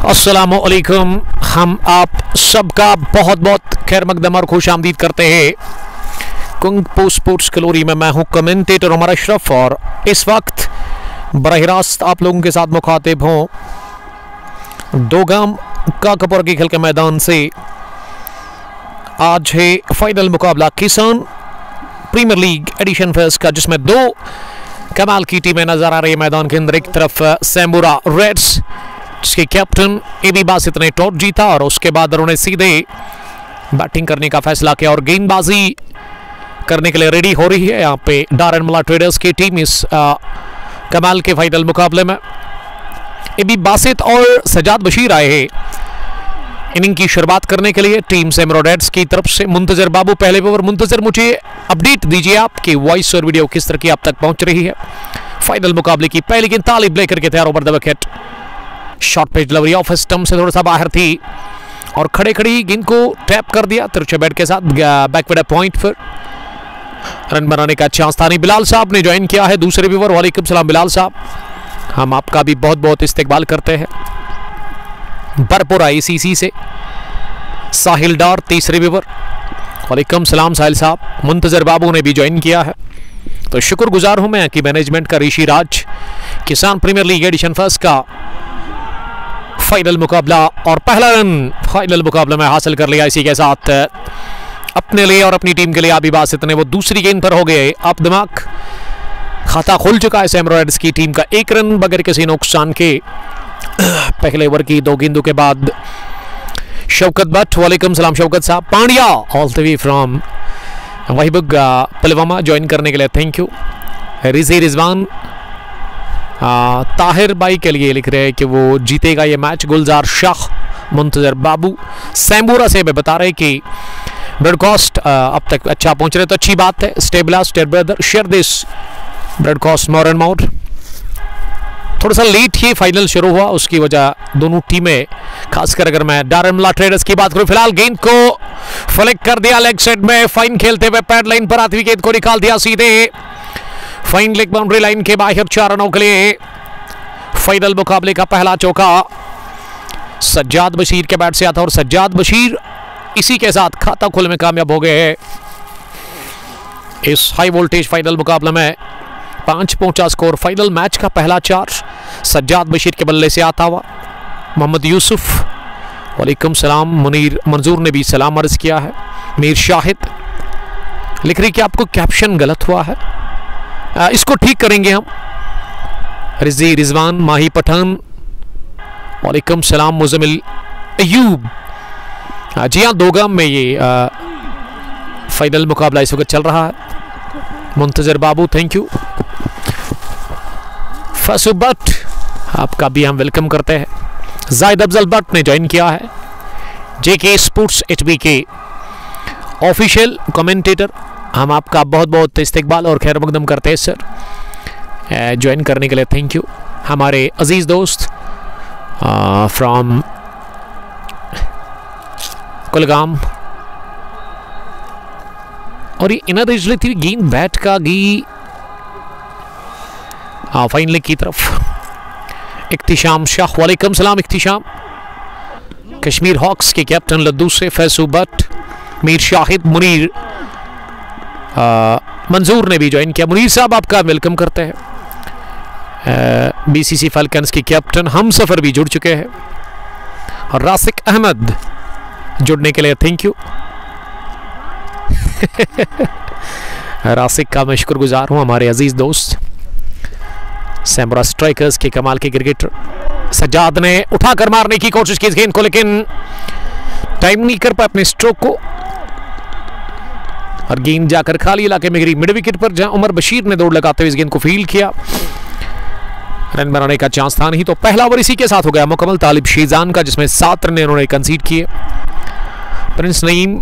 अस्सलामुअलैकुम। हम आप सबका बहुत बहुत खैर मकदम और खुश आमदीद करते हैं कुंग पो स्पोर्ट्स कलोरी में। मैं हूं कमेंटेटर उमर अशरफ और इस वक्त बराह रास्त आप लोगों के साथ मुखातिब हूं दोगाम काकापुर के खेल के मैदान से। आज है फाइनल मुकाबला किसान प्रीमियर लीग एडिशन फर्स्ट का, जिसमें दो कमाल की टीमें नजर आ रही है मैदान के अंदर। एक तरफ सैम्बूरा रेड्स, जिसके कैप्टन एबी बासित ने टॉस जीता और उसके बाद उन्होंने सीधे बैटिंग करने का फैसला किया और गेंदबाजी करने के लिए रेडी हो रही है यहाँ पे डारनमुला ट्रेडर्स की टीम इस कमाल के फाइनल मुकाबले में। एबी बासित और सजाद बशीर आए हैं इनिंग की शुरुआत करने के लिए टीम सैम्बूरा रेड्स की तरफ से। मुंतजर बाबू पहले ओवर। मुंतजर, मुझे अपडेट दीजिए आपकी वॉइस और वीडियो किस तरह की आप तक पहुंच रही है। फाइनल मुकाबले की पहली गेंद तालिब लेकर के तैयार over the wicket. Short pitch delivery off stump से थोड़ा सा बाहर थी और खड़े खड़ी गेंद को टैप कर दिया तिरछे बैट के साथ बैकवर्ड पॉइंट पर। रन बनाने का चांस था नहीं। बिलाल साहब ने ज्वाइन किया है दूसरे ओवर। वालेकुम सलाम बिलाल साहब, हम आपका भी बहुत बहुत इस्तेकबाल करते हैं। बरपुरा ACC से साहिल डार तीसरे ओवर। वालेकुम सलाम साहिल साहब। मुंतजर बाबू ने भी ज्वाइन किया है, तो शुक्रगुजार हूं मैं कि मैनेजमेंट का ऋषि राज किसान प्रीमियर लीग एडिशन फर्स्ट का फाइनल मुकाबला और पहला रन फाइनल मुकाबले में हासिल कर लिया। इसी के साथ अपने लिए और अपनी टीम के लिए एबी बासित ने वो दूसरी गेंद पर हो गए। अब दिमाग खाता खुल चुका है सैम्बूरा रेड्स की टीम का। एक रन बगैर किसी नुकसान के पहले ओवर की दो गेंदों के बाद शौकत भट्ट, वालेकुम सलाम शौकत साहब। Pandya all the way from Wahibugh Pulwama join करने के लिए थैंक यू। रिजी रिजवान ताहिर भाई के लिए लिख रहे हैं कि वो जीतेगा ये मैच। गुलजार शाह, मुंतजर बाबू सैम्बूरा से बता रहे कि ब्रॉडकास्ट अब तक अच्छा पहुंच रहे, तो अच्छी बात है। स्टेबलास्ट brother share this broadcast more and more. थोड़ा सा लेट ही फाइनल शुरू हुआ, उसकी वजह दोनों टीमें, खासकर अगर मैं डारनमुला ट्रेडर्स की बात करूं, फिलहाल गेंद को फ्लिक कर दिया लेग साइड में। फाइन खेलते हुए पैड लाइन पर आती हुई गेंद को निकाल दिया सीधे फाइन लेग बाउंड्री लाइन के बाहर। 4 रनों के लिए फाइनल मुकाबले का पहला चौका सज्जाद बशीर के बैट से आता और सज्जाद बशीर इसी के साथ खाता खोलने में कामयाब हो गए हैं। इस हाई वोल्टेज फाइनल मुकाबले में 5 पहुंचा स्कोर। फाइनल मैच का पहला 4 सज्जाद बशीर के बल्ले से आता हुआ। मोहम्मद यूसुफ, वालेकुम सलाम। मुनीर मंजूर ने भी सलाम अर्ज किया है। मीर शाहिद लिख रही कि आपको कैप्शन गलत हुआ है, इसको ठीक करेंगे हम। रिजी रिजवान, माही पठान, वालेकुम सलाम। मुजमिल अयूब, जी हाँ दोगाम में ये फाइनल मुकाबला इस वक्त चल रहा है। मुंतजर बाबू थैंक यू। फसु भट्ट, आपका भी हम वेलकम करते हैं। जाहिद अफजल भट्ट ने ज्वाइन किया है। JK स्पोर्ट्स HB के ऑफिशियल कमेंटेटर, हम आपका बहुत बहुत इस्तेकबाल और खैर मकदम करते हैं सर। ज्वाइन करने के लिए थैंक यू। हमारे अजीज दोस्त फ्रॉम कुलगाम। और ये इनर एज थी गेंद बैट का गी फाइन लेग की तरफ। इख्तिशाम शाह, वालेकुम सलाम इख्तिशाम। कश्मीर हॉक्स के कैप्टन लद्दू से फैसू भट्ट, मीर शाहिद, मुनीर मंजूर ने भी ज्वाइन किया। मुनीर साहब आपका वेलकम करते हैं। BCC फाल्कन्स के कैप्टन हम सफर भी जुड़ चुके हैं और रासिक अहमद जुड़ने के लिए थैंक यू। रासिक का मैं शुक्रगुजार हूं। हमारे अजीज दोस्त सैम्बूरा स्ट्राइकर्स के कमाल के क्रिकेटर सज्जाद ने उठाकर मारने की कोशिश की इस गेंद को, लेकिन टाइम नहीं कर पाए अपने स्ट्रोक को और गेंद जाकर खाली इलाके में गिरी मिड विकेट पर, जहां उमर बशीर ने दौड़ लगाते हुए इस गेंद को फील्ड किया। रन बनाने का चांस था नहीं, तो पहला ओवर इसी के साथ हो गया मुकम्मल तालिब शीजान का, जिसमें 7 रन उन्होंने कंसीड किए। प्रिंस नईम,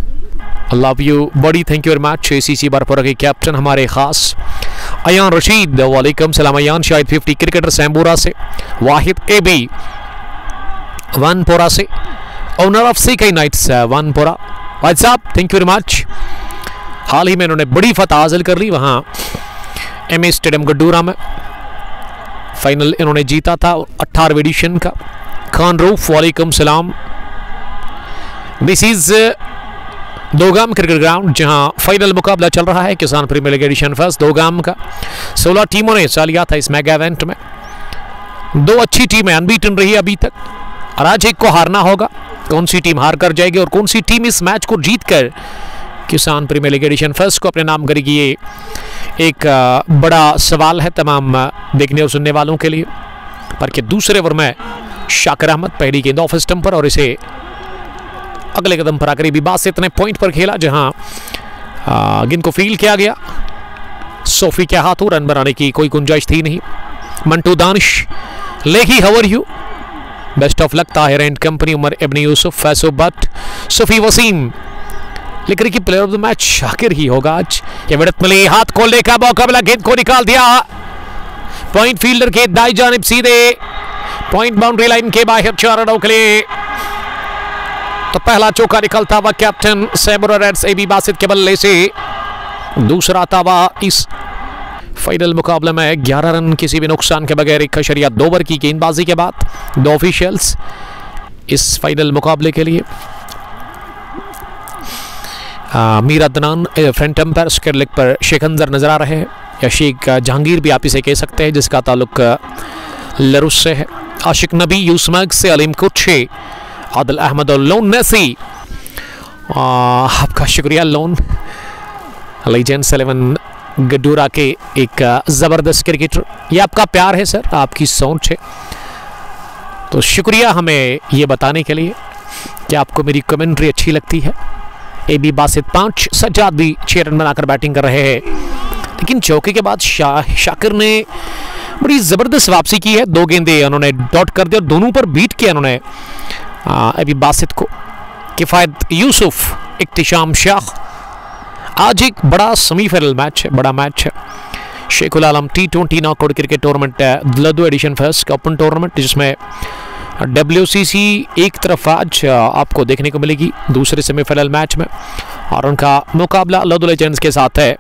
लव यू बड़ी, thank you very much. ACC बरपुरा के कैप्टन हमारे खास अयान रशीद, वालेकुम सलाम अयान। शाहिद 50 क्रिकेटर सैम्बूरा से। वाहिद AB वनपोरा से, ओनर ऑफ CK नाइट्स वनपोरा, वाहिद साहब थैंक यू वेरी मच। हाल ही में इन्होंने बड़ी फतह हासिल कर ली वहाँ MA स्टेडियम गड्डूरा में। फाइनल इन्होंने जीता था 18वीं एडिशन का। खान रूफ वालेकुम सलाम। दिस इज दोगाम क्रिकेट ग्राउंड जहां फाइनल मुकाबला चल रहा है Kisan premier league edition first Dogam का। 16 टीमों ने हिस्सा लिया था इस मेगा इवेंट में। 2 अच्छी टीमें अनबीटन रही अभी तक और आज एक को हारना होगा। कौन सी टीम हार कर जाएगी और कौन सी टीम इस मैच को जीतकर किसान प्रीमियर लीग एडिशन फर्स्ट को अपने नाम करेगी, ये एक बड़ा सवाल है तमाम देखने और सुनने वालों के लिए। पर कि दूसरे ओवर में शाकिर अहमद पहली गेंद ऑफ स्टंप पर और इसे अगले कदम पर आकर बासित ने पॉइंट पर खेला जहां गेंद को फील्ड किया गया। सोफी के हाथों रन बनाने की कोई गुंजाइश थी नहीं। मंटू दानिश लेगी how you, best of luck Tahir and company, Umar ibn Yusuf, फैसो बट, सुफी वसीम। लेकिन कि player of the match Shakir ही होगा आज। ये विड़त मिली, हाथ खोलने का मौका मिला, गेंद को निकाल दिया पॉइंट फील्डर के दाई जानिब सीधे पॉइंट बाउंड्री लाइन के बाहर 4 रनों के लिए। तो पहला चौका निकलता हुआ कैप्टन सैमुरा रेड्स एबी बासित के बल्ले से। दूसरा आता हुआ इस फाइनल मुकाबले में 11 रन किसी भी नुकसान के बगैर 1.2 ओवर की गेंदबाजी के बाद 2 ऑफिशियल्स इस फाइनल मुकाबले के लिए। Mir Adnan front umpire, square leg पर शेख अंजर नजर आ रहे हैं या शेख जहांगीर भी आप इसे कह सकते हैं जिसका ताल्लुक लरुस से है। आशिक नबी, यूसमर्ग से अलीम कुर्शे, आदिल अहमद और लोन नेसी। आपका शुक्रिया लोन, लेजेंड्स 11 गड्डूरा के एक ज़बरदस्त क्रिकेटर। ये आपका प्यार है सर, आपकी सोच है, तो शुक्रिया हमें ये बताने के लिए कि आपको मेरी कमेंट्री अच्छी लगती है। एबी बासित 5, सज्जाद भी 6 रन बनाकर बैटिंग कर रहे हैं। लेकिन चौके के बाद शाकिर ने बड़ी ज़बरदस्त वापसी की है। 2 गेंदें उन्होंने डॉट कर दी और दोनों पर बीट किया उन्होंने एबी बासित को। किफ़ायत यूसुफ, इख्तिशाम शाह। आज एक बड़ा सेमीफाइनल मैच है, बड़ा मैच है। Sheikhul Alam T20 knockout cricket tournament Ladhoo edition first open tournament, जिसमें WCC एक तरफ आज आपको देखने को मिलेगी दूसरे सेमीफाइनल मैच में और उनका मुकाबला लद्दू लेजेंड्स के साथ है।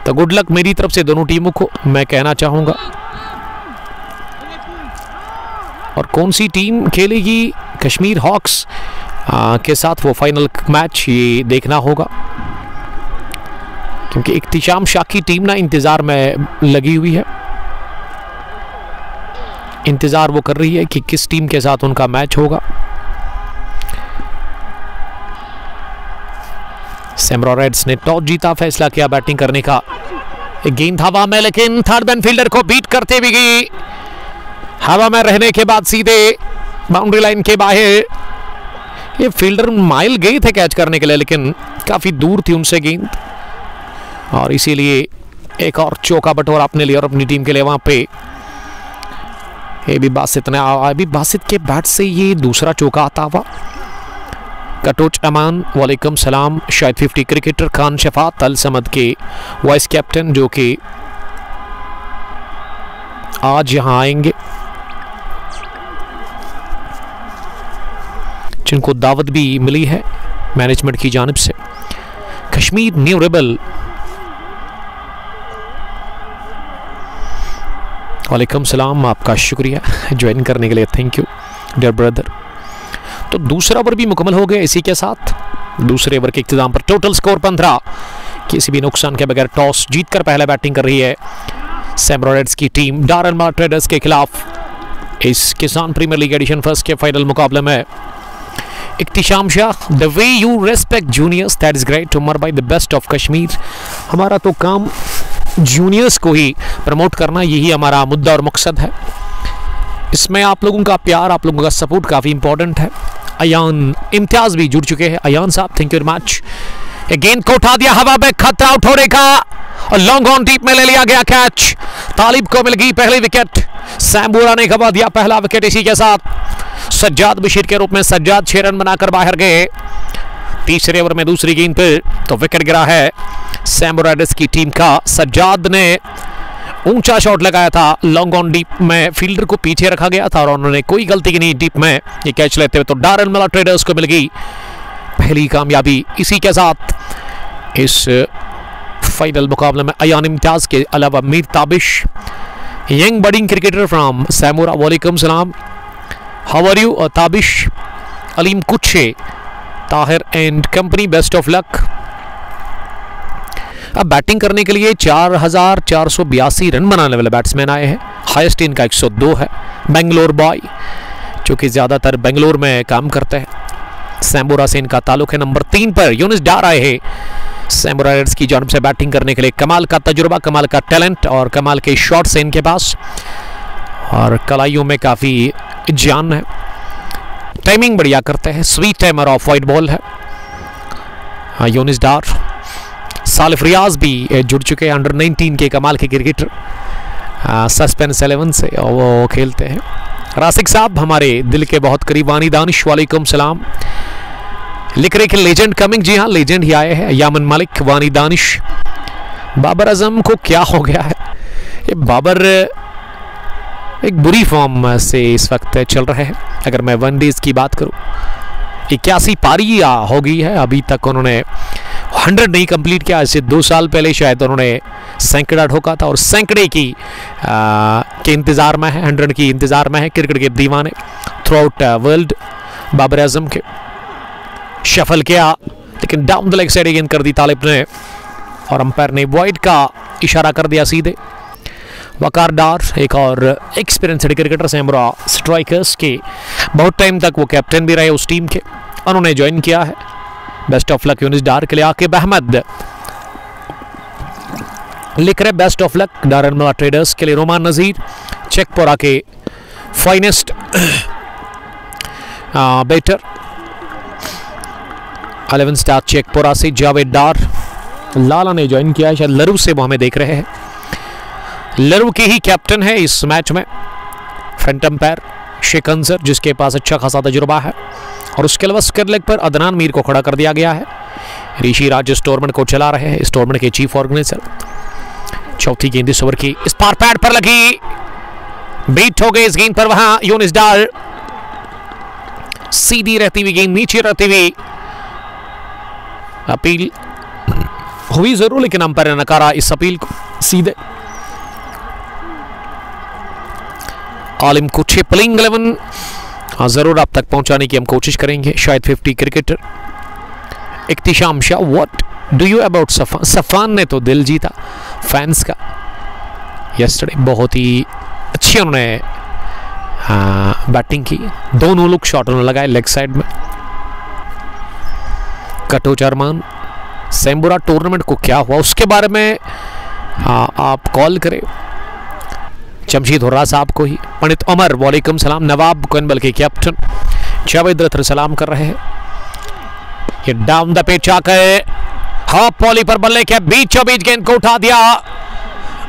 तो गुड लक मेरी तरफ से दोनों टीमों को मैं कहना चाहूँगा। और कौन सी टीम खेलेगी कश्मीर हॉक्स के साथ वो फाइनल मैच, ये देखना होगा क्योंकि इख्तिशाम शाह की टीम ना इंतज़ार में लगी हुई है। इंतज़ार वो कर रही है कि किस टीम के साथ उनका मैच होगा। सैमुरा रेड्स ने टॉस जीता, फैसला किया बैटिंग करने का। एक गेंद हवा में, लेकिन थर्ड मैन फील्डर को बीट करते हुए गई। हवा में रहने के बाद सीधे बाउंड्री लाइन के बाहर। ये फील्डर माइल गए थे कैच करने के लिए, लेकिन काफ़ी दूर थी उनसे गेंद और इसीलिए एक और चौका बटोरा अपने लिए और अपनी टीम के लिए वहाँ पे। एबी बासित ने, एबी बासित के बैट से ये दूसरा चौका आता हुआ। कटोच अमान वालेकुम सलाम। शायद 50 क्रिकेटर खान शफात अल समद के वाइस कैप्टन जो कि आज यहाँ आएंगे, जिनको दावत भी मिली है मैनेजमेंट की जानिब से। कश्मीर न्यू रेबल वालेकुम सलाम, आपका शुक्रिया ज्वाइन करने के लिए, थैंक यू डियर ब्रदर। तो दूसरा ओवर भी मुकम्मल हो गया। इसी के साथ दूसरे ओवर के इख्तिताम पर टोटल स्कोर 15, किसी भी नुकसान के बगैर टॉस जीतकर पहले बैटिंग कर रही है सैमुरा रेड्स की टीम डारन मार ट्रेडर्स के खिलाफ इस Kisan premier league edition first के फाइनल मुकाबले में। Ikhtisham Shah, the way you respect juniors that is great, Umar भाई द बेस्ट ऑफ कश्मीर। हमारा तो काम जूनियर्स को ही प्रमोट करना, यही हमारा मुद्दा और मकसद है। इसमें आप लोगों का प्यार, आप लोगों का सपोर्ट काफ़ी इंपॉर्टेंट है। अयान इम्तियाज भी जुड़ चुके हैं। अयान साहब थैंक यू वेरी मच। गेंद को उठा दिया हवा में, खतरा उठोने का और लॉन्ग ऑन डीप में ले लिया गया कैच। तालिब को मिल गई पहली विकेट। सैमुरा ने गवा दिया पहला विकेट। इसी के साथ सज्जाद बशीर के रूप में सज्जाद 6 रन बनाकर बाहर गए। तीसरे ओवर में दूसरी गेंद पर तो विकेट गिरा है सैमुरा रेड्स की टीम का। सज्जाद ने ऊंचा शॉट लगाया था लॉन्ग ऑन डीप में, फील्डर को पीछे रखा गया था और उन्होंने कोई गलती की नहीं डीप में ये कैच लेते हुए। तो डारन मला ट्रेडर्स को मिल गई पहली कामयाबी। इसी के साथ इस फाइनल मुकाबले में अयान इम्तियाज के अलावा Mir Tabish, young budding cricketer from Samboora वालेकुम सलाम। How are you Tabish, Aleem Kuchay, Tahir and company, best of luck. अब बैटिंग करने के लिए 4482 रन बनाने वाले बैट्समैन आए हैं। हाईएस्ट इनका 102 है। बेंगलोर बॉय, जो कि ज़्यादातर बेंगलोर में काम करते हैं। सैम्बोरा से इनका ताल्लुक है। नंबर 3 पर यूनिस डार आए हैं सैम्बोरा रेड्स की जानब से बैटिंग करने के लिए। कमाल का तजुर्बा, कमाल का टैलेंट और कमाल के शॉट्स हैं इनके पास, और कलाइयों में काफ़ी जान है। टाइमिंग बढ़िया करते हैं। Sweet timer of white ball है यूनिस डार। सालिफ रियाज भी जुड़ चुके हैं, अंडर 19 के कमाल के क्रिकेटर, सस्पेंस 11 से वो खेलते हैं। रासिक साहब हमारे दिल के बहुत करीब। वानी दानिश, वालेकुम सलाम। लिख रहे कि लेजेंड कमिंग। जी हाँ, लेजेंड ही आए हैं। यामन मलिक, वानी दानिश। बाबर आजम को क्या हो गया है? ये बाबर एक बुरी फॉर्म से इस वक्त चल रहे हैं। अगर मैं वनडेज की बात करूं, 81 पारी हो गई है अभी तक। उन्होंने 100 नहीं कंप्लीट किया। इससे 2 साल पहले शायद उन्होंने सैकड़ा ठोका था, और सैकड़े की के इंतज़ार में है, 100 की इंतज़ार में है क्रिकेट के दीवाने through out world. Babar Azam के शफल किया, लेकिन down the leg side again कर दी तालिब ने, और अंपायर ने वाइड का इशारा कर दिया सीधे। वकार डार, एक और एक्सपीरियंस्ड क्रिकेटर सैम्बोरा स्ट्राइकर्स के, बहुत टाइम तक वो कैप्टन भी रहे उस टीम के, उन्होंने ज्वाइन किया है। बेस्ट ऑफ लक यूनिस डार के लिए। आकिब अहमद लिख रहे बेस्ट ऑफ लक डारन ट्रेडर्स के लिए। रोमान नजीर, चेकपोरा के फाइनेस्ट बैटर, 11 स्टार चेकपोरा से। जावेद डार, लाला ने ज्वाइन किया है, शायद लरू से वो हमें देख रहे हैं। लरू के ही कैप्टन है इस मैच में फ्रंट अंपायर शेख अंसर, जिसके पास अच्छा खासा तजुर्बा है, और उसके अलावा स्क्वायर लेग पर अदनान मीर को खड़ा कर दिया गया है। ऋषि राज इस टूर्नामेंट को चला रहे हैं, इस टूर्नामेंट के चीफ ऑर्गेनाइजर। चौथी गेंद इस ओवर की, इस पार पैड पर लगी, बीट हो गई इस गेंद पर वहां यूनिस डार। सीधी रहती हुई गेंद, नीचे रहती हुई, अपील हुई जरूर, लेकिन अंपायर ने नकारा इस अपील को सीधे। आलिम कुछे प्लेइंग 11, हाँ जरूर आप तक पहुंचाने की हम कोशिश करेंगे। शायद 50 cricketer. Ikhtisham Shah, what do you about Safan? Safan ने तो दिल जीता फैंस का यस्टरडे। बहुत ही अच्छी उन्होंने बैटिंग की, दोनों लुक शॉट उन्होंने लगाए लेग साइड में। कटो चरमान, सैम्बोरा टूर्नामेंट को क्या हुआ उसके बारे में आप कॉल करें जमशीद हुर्रा साहब को ही। पंडित उमर, वालेकुम सलाम। नवाब कोइनबल के कैप्टन जावेद रतर सलाम कर रहे हैं। ये डाउन द पिच आकर हाफ पॉली पर बल्ले के बीचों बीच गेंद को उठा दिया,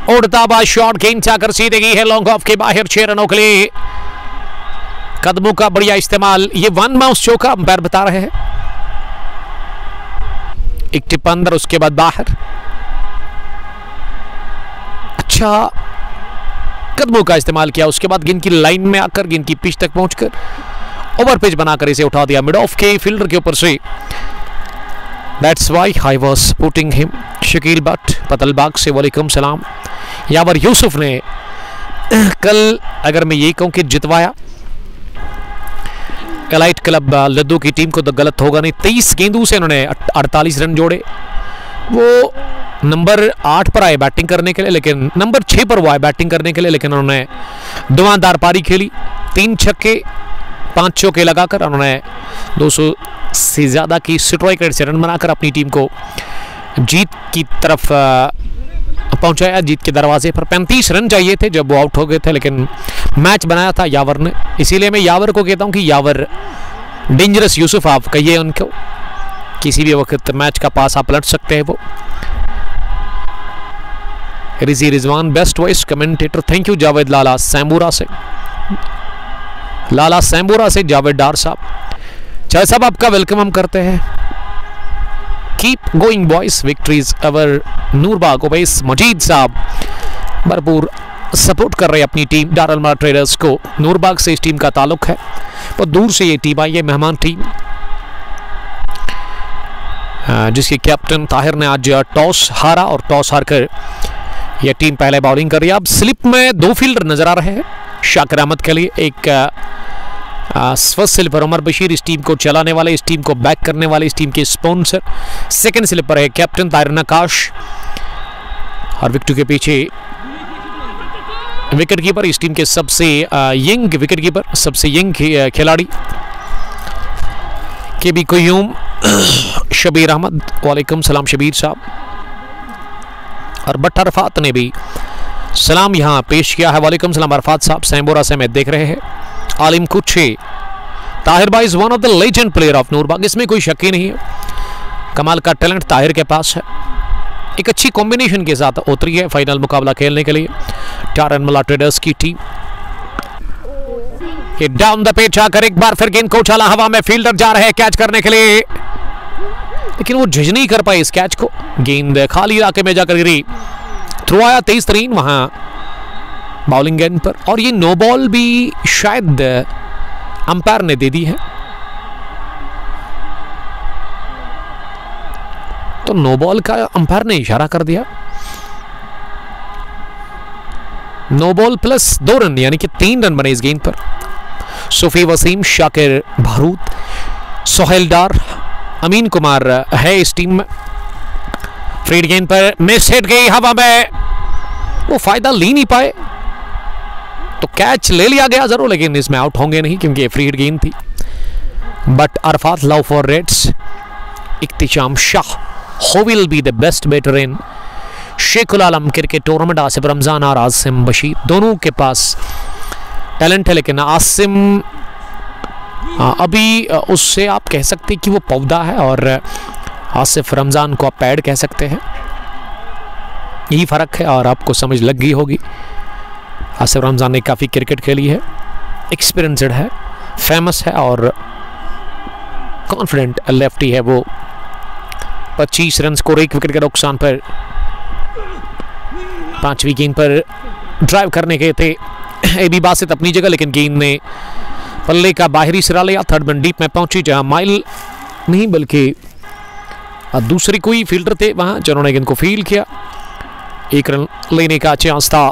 उड़ता हुआ शॉट गेंद जाकर सीधे गई है लॉन्ग ऑफ के बाहर 6 रनों के लिए। कदमों का बढ़िया इस्तेमाल, ये 1 माउस चौका अंपायर बता रहे हैं। एक टिप अंदर, उसके बाद बाहर। अच्छा कदमों का इस्तेमाल किया, उसके बाद गेंद की लाइन में आकर गेंद की पिच तक पहुंचकर ओवर पिच बनाकर इसे उठा दिया मिड ऑफ के फील्डर के ऊपर से। That's why I was putting him. Shakeel Bhat Patalbagh से, वालेकुम सलाम। यावर यूसुफ ने कल, अगर मैं ये कहूं कि जितवाया एलाइट क्लब लद्दू की टीम को, तो गलत होगा नहीं। 23 गेंदों से उन्होंने 48 रन जोड़े। वो नंबर 8 पर आए बैटिंग करने के लिए, लेकिन नंबर 6 पर वो आए बैटिंग करने के लिए, लेकिन उन्होंने धुआंधार पारी खेली। 3 छक्के 5 चौके लगाकर उन्होंने 200 से ज़्यादा की स्ट्राइक रेट से रन बनाकर अपनी टीम को जीत की तरफ पहुंचाया, जीत के दरवाजे पर। 35 रन चाहिए थे जब वो आउट हो गए थे, लेकिन मैच बनाया था यावर ने। इसीलिए मैं यावर को कहता हूं कि यावर डेंजरस यूसुफ, आप कहिए उनको, किसी भी वक्त मैच का पास आप पलट सकते हैं वो। Rizi Rizwan, best voice commentator, thank you. Javed Lala Samboora से, लाला सैम्बोरा से जावेद डार साहब, चाहे साहब आपका वेलकम हम करते हैं। कीप गोइंग बॉयज, विक्ट्रीज अवर नूरबाग। ओवैस मजीद साहब भरपूर सपोर्ट कर रहे हैं अपनी टीम डारलमा ट्रेडर्स को। नूरबाग से इस टीम का ताल्लुक है, बहुत दूर से ये टीम आई है, मेहमान टीम, जिसके कैप्टन ताहिर ने आज टॉस हारा, और टॉस हारकर यह टीम पहले बॉलिंग कर रही है। अब स्लिप में 2 फील्डर नजर आ रहे हैं शाकिर अहमद के लिए। एक फर्स्ट स्लिपर उमर बशीर, इस टीम को चलाने वाले, इस टीम को बैक करने वाले, इस टीम के स्पॉन्सर। सेकंड स्लिपर है कैप्टन ताहिर नकाश, और विकेट के पीछे विकेट कीपर, इस टीम के सबसे यंग विकेट कीपर, सबसे यंग खिलाड़ी के बी क्यूम शबीर अहमद। वालेकुम सलाम शबीर साहब। और बट अरफात ने भी सलाम यहाँ पेश किया है। वालेकुम सलाम अरफात साहब, सैम्बोरा से मैं देख रहे हैं। आलिम कुछे, ताहिर भाई is one of the legend player of Noorbagh, इसमें कोई शक ही नहीं है। कमाल का टैलेंट ताहिर के पास है, एक अच्छी कॉम्बिनेशन के साथ उतरी है फाइनल मुकाबला खेलने के लिए टारनमला ट्रेडर्स की टीम। ये डाउन द पिच आकर एक बार फिर गेंद को उछाला हवा में, फील्डर जा रहे हैं कैच करने के लिए, लेकिन वो जज नहीं कर पाए इस कैच को। गेंद खाली इलाके में जाकर गिरी, थ्रो आया तेज तरीन वहां बॉलिंग एंड पर, और ये नो बॉल भी शायद अंपायर ने दे दी है। तो नो बॉल का अंपायर ने इशारा कर दिया। नो बॉल प्लस 2 रन, यानी कि 3 रन बने इस गेंद पर। सूफी वसीम, शाकिर भारूद, सोहेल डार, अमीन कुमार है इस टीम में। फ्रीड गेंद पर मिस हिट गई हवा में, वो फायदा ले नहीं पाए, तो कैच ले लिया गया जरूर, लेकिन इसमें आउट होंगे नहीं क्योंकि ये फ्री हिट गेंद थी। Butt Arafat love for reds, Ikhtisham Shah, who will be the best batter in Sheikhul Alam cricket tournament, Asif Ramzan और आसिम बशीर, दोनों के पास टैलेंट है, लेकिन आसिम अभी उससे आप कह सकते हैं कि वो पौधा है, और आसिफ रमजान को आप पैड कह सकते हैं। यही फ़र्क है और आपको समझ लग गई होगी। आसिफ रमजान ने काफ़ी क्रिकेट खेली है, एक्सपीरियंसड है, फेमस है और कॉन्फिडेंट लेफ्टी है। वो 25 रन स्कोर, 1 विकेट के नुकसान पर 5वीं गेंद पर ड्राइव करने गए थे एबी बासित अपनी जगह, लेकिन गेंद ने पल्ले का बाहरी सिरा लिया, थर्ड मैन डीप में पहुंची, जहां माइल नहीं बल्कि दूसरी कोई फील्डर थे वहां जिन्होंने गेंद को फील्ड किया। 1 रन लेने का चांस था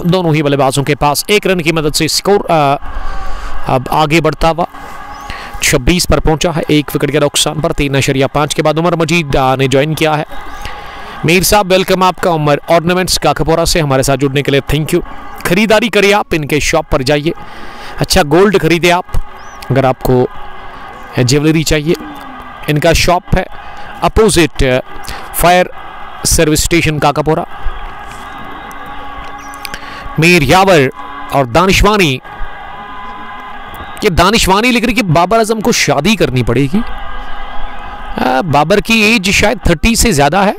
दोनों ही बल्लेबाजों के पास। 1 रन की मदद से स्कोर अब आगे बढ़ता हुआ 26 पर पहुंचा है, 1 विकेट के नुकसान पर। 3.5 के बाद उमर मजीद ने ज्वाइन किया है। मीर साहब वेलकम आपका उमर ऑर्नामेंट्स काकापोरा से हमारे साथ जुड़ने के लिए थैंक यू। खरीदारी करिए आप, इनके शॉप पर जाइए, अच्छा गोल्ड खरीदे आप अगर आपको ज्वेलरी चाहिए। इनका शॉप है opposite fire service station Kakapora. Mir Yawar और दानिशवानी, ये दानिशवानी लिख रही कि बाबर आजम को शादी करनी पड़ेगी। बाबर की एज शायद 30 से ज़्यादा है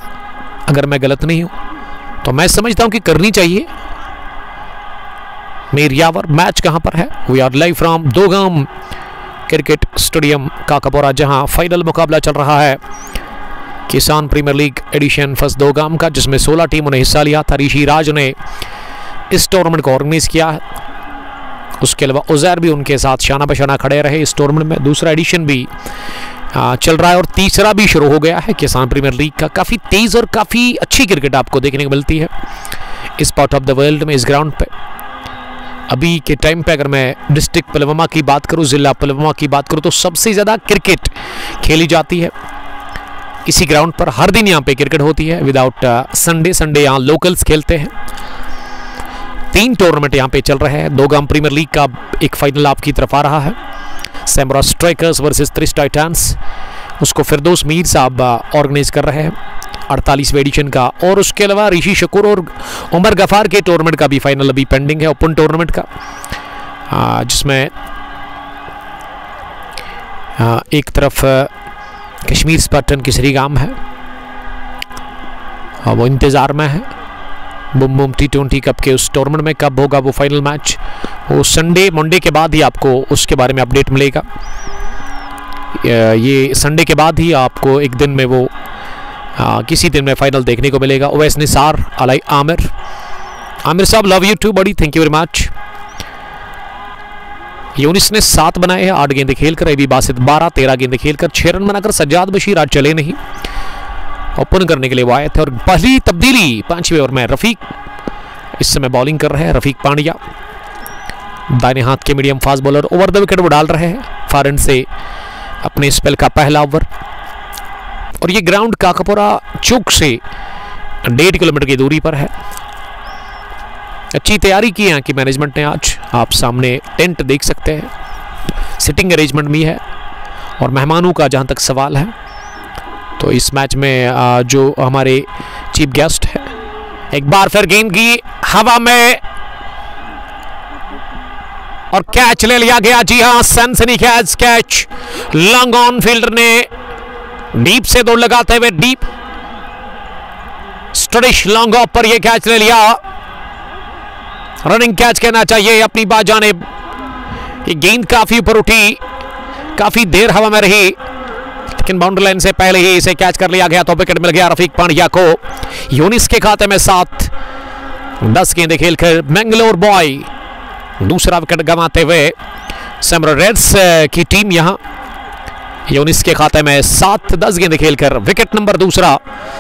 अगर मैं गलत नहीं हूं, तो मैं समझता हूं कि करनी चाहिए। मीर यावर, मैच कहां पर है? We are live from Dogam cricket stadium Kakapora, जहां फाइनल मुकाबला चल रहा है Kisan premier league edition first Dogam का, जिसमें 16 टीमों ने हिस्सा लिया था। ऋषि राज ने इस टूर्नामेंट को ऑर्गेनाइज किया है, उसके अलावा उजैर भी उनके साथ शाना बशाना खड़े रहे इस टूर्नामेंट में। दूसरा एडिशन भी चल रहा है और तीसरा भी शुरू हो गया है किसान प्रीमियर लीग का। काफ़ी तेज़ और काफ़ी अच्छी क्रिकेट आपको देखने को मिलती है इस पार्ट ऑफ द वर्ल्ड में, इस ग्राउंड पे। अभी के टाइम पे अगर मैं डिस्ट्रिक्ट पुलवामा की बात करूं, ज़िला पुलवामा की बात करूं, तो सबसे ज़्यादा क्रिकेट खेली जाती है इसी ग्राउंड पर। हर दिन यहाँ पे क्रिकेट होती है विदाउट संडे यहाँ लोकल्स खेलते हैं। 3 टूर्नामेंट यहाँ पे चल रहे हैं। दोगाम प्रीमियर लीग का एक फाइनल आपकी तरफ आ रहा है, सैमुरा स्ट्राइकर्स वर्सेस 3 टाइटंस, उसको फिरदौस मीर साहब ऑर्गेनाइज कर रहे हैं 48वें एडिशन का। और उसके अलावा ऋषि शकूर और उमर गफार के टूर्नामेंट का भी फाइनल अभी पेंडिंग है, ओपन टूर्नामेंट का, जिसमें एक तरफ कश्मीर स्पार्टन की श्रीगाम है, वो इंतज़ार में है बुम बुम T20 कप के उस टूर्नामेंट में। कब होगा वो फाइनल मैच? वो संडे मंडे के बाद ही आपको उसके बारे में अपडेट मिलेगा। ये संडे के बाद ही आपको एक दिन में वो किसी दिन में फाइनल देखने को मिलेगा। ओवैस निसार, अलाई आमिर साहब love you too buddy, thank you very much. Younis ने 7 बनाए हैं 8 गेंदें खेलकर, एबी बासित 12, 13 गेंदें खेलकर 6 रन बनाकर। सज्जाद बशीर आज चले नहीं, ओपन करने के लिए वो आए थे। और पहली तब्दीली 5वें ओवर में रफीक इस समय बॉलिंग कर रहे हैं, रफीक पांड्या। दाहिने हाथ के medium fast bowler, over the wicket वो डाल रहे हैं फार एंड से अपने स्पेल का पहला ओवर। और ये ग्राउंड काकापुरा चौक से 1.5 किलोमीटर की दूरी पर है। अच्छी तैयारी की है कि मैनेजमेंट ने आज। आप सामने टेंट देख सकते हैं, सिटिंग अरेंजमेंट भी है। और मेहमानों का जहां तक सवाल है तो इस मैच में जो हमारे चीफ गेस्ट है, एक बार फिर गेंद की हवा में और कैच ले लिया गया। जी हां, सनसनी कैच। लॉन्ग ऑन फील्डर ने डीप से दौड़ लगाते हुए डीप स्टडिश लॉन्ग ऑफ पर यह कैच ले लिया। रनिंग कैच कहना चाहिए अपनी बाजानिब। ये गेंद काफी ऊपर उठी, काफी देर हवा में रही, लेकिन बाउंड्री लाइन से पहले ही इसे कैच कर लिया गया तो विकेट मिल गया रफीक पांड्या को। यूनिस के खाते में 7-10 गेंदें खेलकर मैंगलोर बॉय दूसरा विकेट गंवाते हुए सैमुरा रेड्स की टीम यहां यूनिस के खाते में 7-10 गेंदें खेलकर विकेट नंबर दूसरा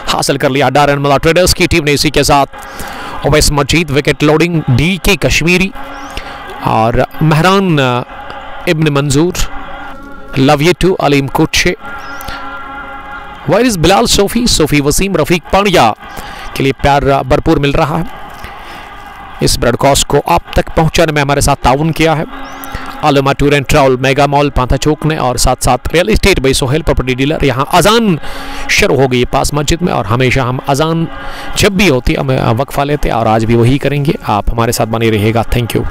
हासिल कर लिया। डारन मुल्ला ट्रेडर्स की टीम ने इसी के साथ Owais Majid wicket loading, DK Kashmiri और Mehran ibn Manzoor, love you too Aleem Kuchay, Waris Bilal Sofi Waseem, Rafiq Pandya के लिए प्यार भरपूर मिल रहा है। इस ब्रॉडकास्ट को आप तक पहुंचाने में हमारे साथ ताउन किया है Alma tour and travel, mega mall Pantha Chowk ने, और साथ साथ real estate by Sohail property dealer. यहाँ अजान शुरू हो गई पास मस्जिद में और हमेशा हम अजान जब भी होती है हमें वक्फा लेते हैं और आज भी वही करेंगे। आप हमारे साथ बने रहिएगा। Thank you.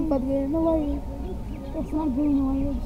But no worries, it's not green wires.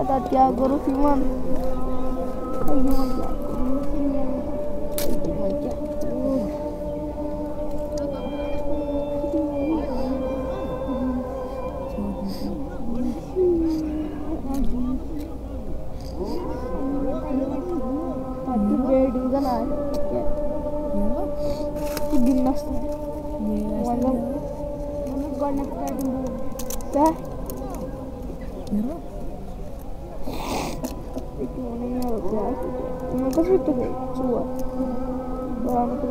Kata Tiago Rufiman. Kasih itu kayak suat. Orang itu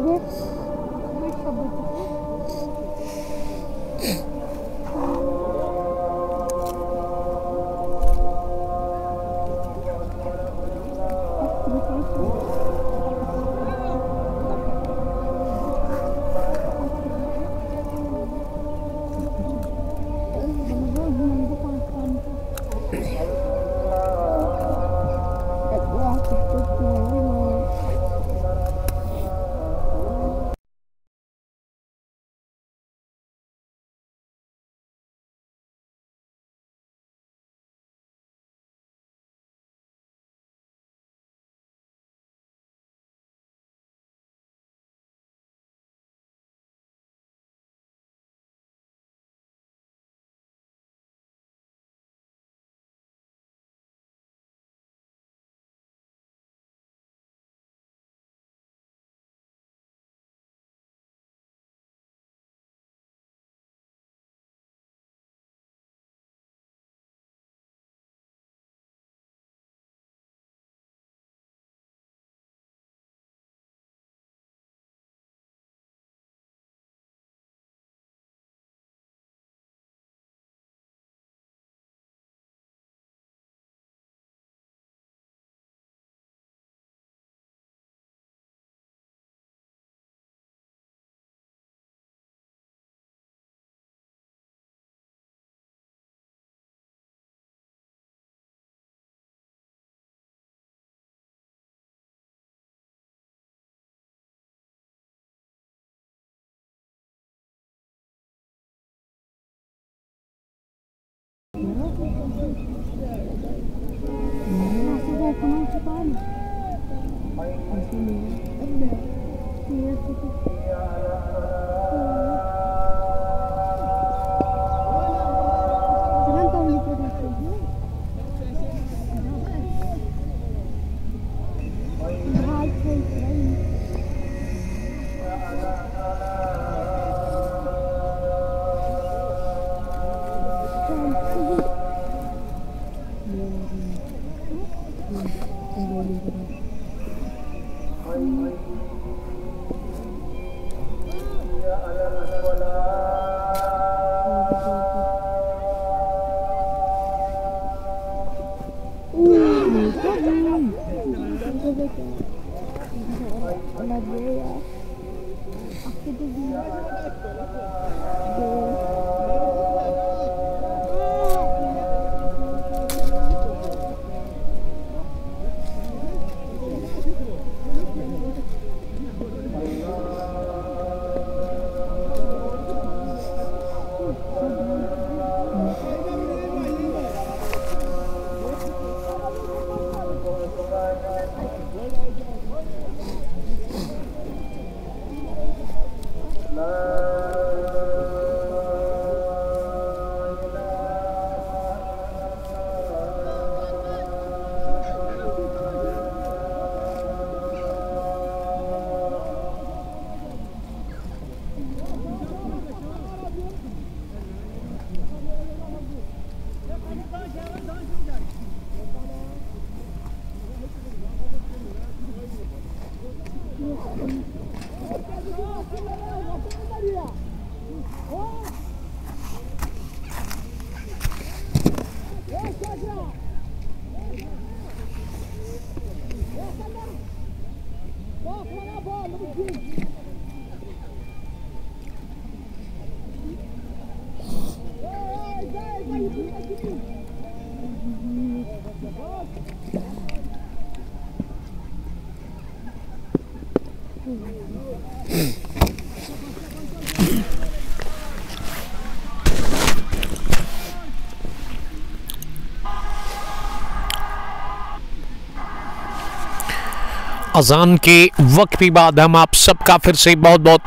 अजान के वक्त के बाद हम आप सबका फिर से बहुत बहुत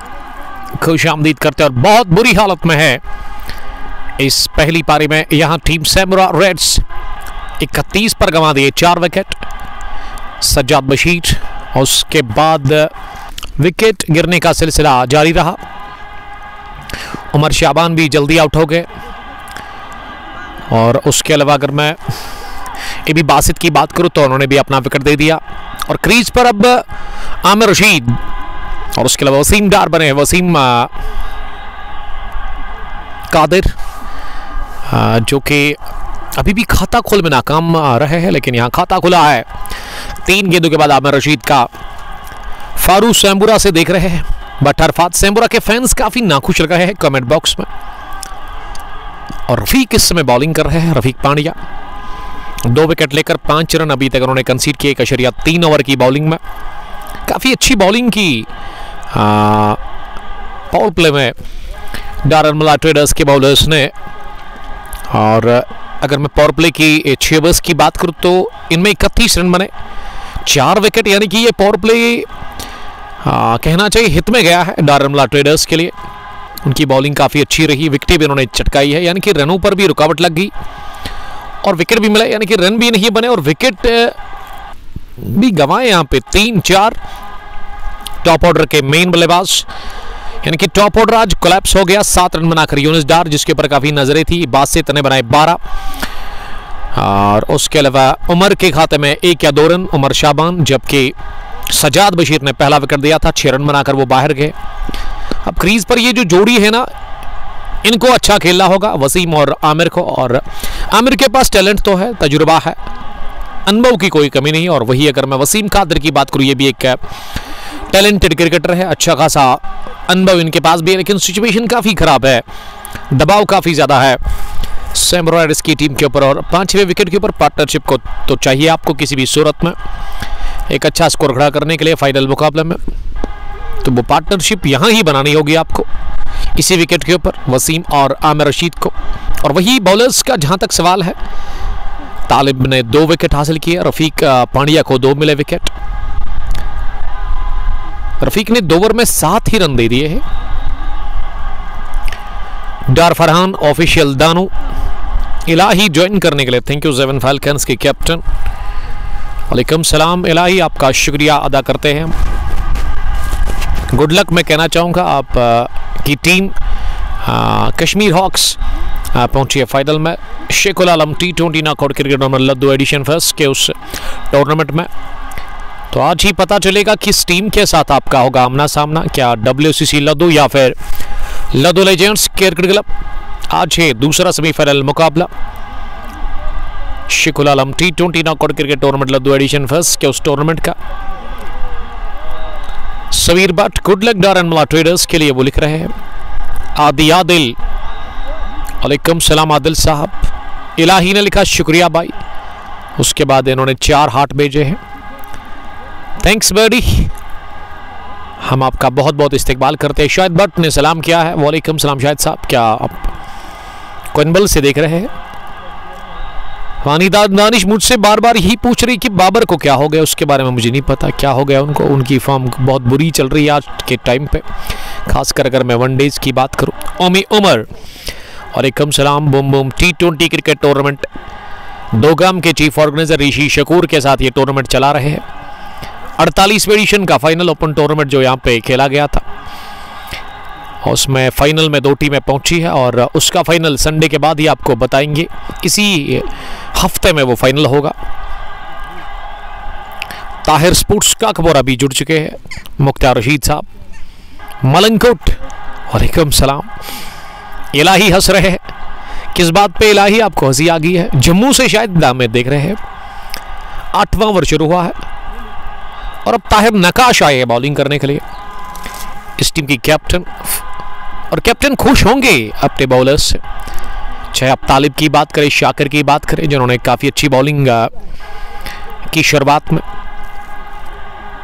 खुशामदीद करते हैं और बहुत बुरी हालत में है इस पहली पारी में यहाँ टीम सैमुरा रेड्स 31 पर गंवा दिए 4 विकेट। सज्जाद बशीर और उसके बाद विकेट गिरने का सिलसिला जारी रहा। उमर शाबान भी जल्दी आउट हो गए और उसके अलावा अगर मैं एबी बासित की बात करूं तो उन्होंने भी अपना विकेट दे दिया और क्रीज पर अब आमिर रशीद और उसके अलावा वसीम डार बने। वसीम कादिर जो कि अभी भी खाता खोल में नाकाम रहे हैं, लेकिन यहां खाता खुला है। 3 गेंदों के बाद आमिर रशीद का फारूक सैम्बुरा से देख रहे हैं, बट अरफात सैम्बुरा के फैंस काफी नाखुश लग रहे हैं कमेंट बॉक्स में। और रफीक इस समय बॉलिंग कर रहे हैं, रफीक पांड्या 2 विकेट लेकर 5 रन अभी तक उन्होंने कंसीड किए 1.3 ओवर की बॉलिंग में। काफी अच्छी बॉलिंग की पावर प्ले में डारनमुला ट्रेडर्स के बॉलर्स ने। और अगर मैं पावर प्ले की 6 ओवर्स की बात करूं तो इनमें 31 रन बने, 4 विकेट, यानी कि ये पावर प्ले कहना चाहिए हित में गया है डारनमुला ट्रेडर्स के लिए। उनकी बॉलिंग काफी अच्छी रही, विकेट भी उन्होंने चटकाई है, यानी कि रनों पर भी रुकावट लग गई और विकेट भी मिला, यानी कि रन भी नहीं बने और विकेट भी गंवाए। यहाँ पे 3-4 टॉप ऑर्डर के मेन बल्लेबाज, यानी कि टॉप ऑर्डर आज कोलैप्स हो गया। 7 रन बनाकर यूनिस डार, जिसके ऊपर काफी नजरें थी, बासित ने बनाए 12 और उसके अलावा उमर के खाते में 1 या 2 रन उमर शाबान, जबकि सजाद बशीर ने पहला विकेट दिया था, 6 रन बनाकर वो बाहर गए। अब क्रीज पर ये जो जोड़ी है ना, इनको अच्छा खेलना होगा वसीम और आमिर को, और आमिर के पास टैलेंट तो है, तजुर्बा है, अनुभव की कोई कमी नहीं। और वही अगर मैं वसीम कादिर की बात करूं, ये भी एक टैलेंटेड क्रिकेटर है, अच्छा खासा अनुभव इनके पास भी है, लेकिन सिचुएशन काफी खराब है, दबाव काफी ज्यादा है सैमुरा रेड्स की टीम के ऊपर। और 5वें विकेट के ऊपर पार्टनरशिप को तो चाहिए आपको किसी भी सूरत में एक अच्छा स्कोर खड़ा करने के लिए फाइनल मुकाबले में, तो वो पार्टनरशिप यहां ही बनानी होगी आपको। इसी विकेट के ऊपर वसीम और आमिर रशीद को। और वही बॉलर्स का जहां तक सवाल है, तालिब ने 2 विकेट हासिल किए, रफीक पांड्या को 2 मिले विकेट। रफीक ने 2 ओवर में 7 ही रन दे दिए हैं। डार फरहान ऑफिशियल दानू इलाही ज्वाइन करने के लिए थैंक यू। 7 फैल्कन्स के कैप्टन वालेकुम सलाम इलाही, आपका शुक्रिया अदा करते हैं। गुड लक मैं कहना चाहूँगा आप की टीम कश्मीर हॉक्स पहुंची है फाइनल में। Sheikhul Alam T20 knockout cricket tournament Ladhoo edition first के उस टूर्नामेंट में। तो आज ही पता चलेगा किस टीम के साथ आपका होगा आमना सामना, क्या WCC लद्दू या फिर लद्दू लेजेंड्स क्रिकेट क्लब। आज है दूसरा सेमीफाइनल मुकाबला Sheikhul Alam T20 knockout cricket tournament Ladhoo edition first के उस टूर्नामेंट का। Saveer Bhat good luck Darnamla traders के लिए वो लिख रहे हैं। आदिल वालेकुम सलाम आदिल साहब, इलाही ने लिखा शुक्रिया भाई, उसके बाद इन्होंने 4 हार्ट भेजे हैं। थैंक्स बर्डी, हम आपका बहुत बहुत इस्तेकबाल करते हैं। शाहिद भट्ट ने सलाम किया है, वालेकुम सलाम शाहिद साहब, क्या आप कोइनबल से देख रहे हैं। वानिदा दानिश मुझसे बार बार यही पूछ रही कि बाबर को क्या हो गया, उसके बारे में मुझे नहीं पता क्या हो गया उनको। उनकी फॉर्म बहुत बुरी चल रही है आज के टाइम पे, खासकर अगर मैं वनडेज की बात करूं। ओमी उमर वालेकुम सलाम, boom boom T20 cricket tournament Dogam के चीफ ऑर्गेनाइजर ऋषि शकूर के साथ ये टूर्नामेंट चला रहे हैं। 48वें एडिशन का फाइनल ओपन टूर्नामेंट जो यहाँ पे खेला गया था, उसमें फाइनल में 2 टीमें पहुंची है और उसका फाइनल संडे के बाद ही आपको बताएंगे, इसी हफ्ते में वो फाइनल होगा। ताहिर स्पोर्ट्स का खबर अभी जुड़ चुके हैं। मुख्तार रशीद साहब मलंगकोट वालेकुम सलाम, इलाही हंस रहे हैं। किस बात पे इलाही आपको हंसी आ गई है? जम्मू से शायद दामे देख रहे हैं। 8वां ओवर शुरू हुआ है और अब ताहिर नकाश आए हैं बॉलिंग करने के लिए। इस टीम की कैप्टन और कैप्टन खुश होंगे अपने बॉलर्स से, चाहे आप तालिब की बात करें, शाकिर की बात करें, जिन्होंने काफ़ी अच्छी बॉलिंग की शुरुआत में।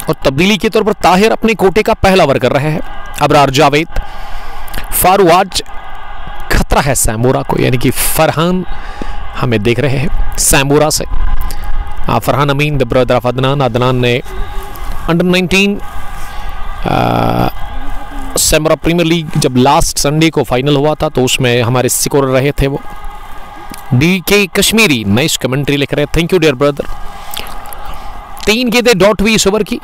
और तब्दीली के तौर पर ताहिर अपने कोटे का पहला ओवर कर रहे हैं। अबरार जावेद, फारू आज खतरा है सैमूरा को, यानी कि फरहान हमें देख रहे हैं सैमूरा से। Farhan Amin the brother of Adnan. Adnan ने अंडर 19 सैमूरा प्रीमियर लीग जब लास्ट संडे को फाइनल हुआ था तो उसमें हमारे स्कोरर रहे थे वो। DK कश्मीरी नाइस कमेंट्री लिख रहे हैं, थैंक यू डियर ब्रदर। 3 गेंदें डॉट हुई इस ओवर की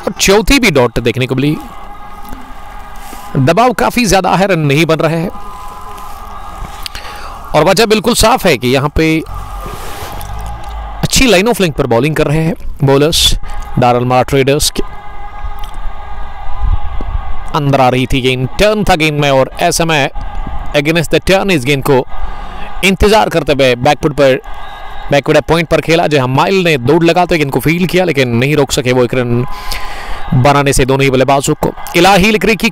और चौथी भी डॉट देखने को मिली। दबाव काफी ज्यादा है, रन नहीं बन रहे हैं और वजह बिल्कुल साफ है कि यहां पे अच्छी लाइन ऑफ लिंक पर बॉलिंग कर रहे हैं बॉलर्स डारनमला ट्रेडर्स के। अंदर आ रही थी गेंद, टर्न था गेंद में और ऐसे में अगेंस्ट द टर्न इस गेंद को इंतजार करते हुए बैकवर्ड पॉइंट पर खेला, जहां माइल ने दौड़ लगाते गेंद को फील्ड किया लेकिन नहीं रोक सके वो एक रन बनाने से दोनों ही बल्लेबाजों को। इलाही लिख रही कि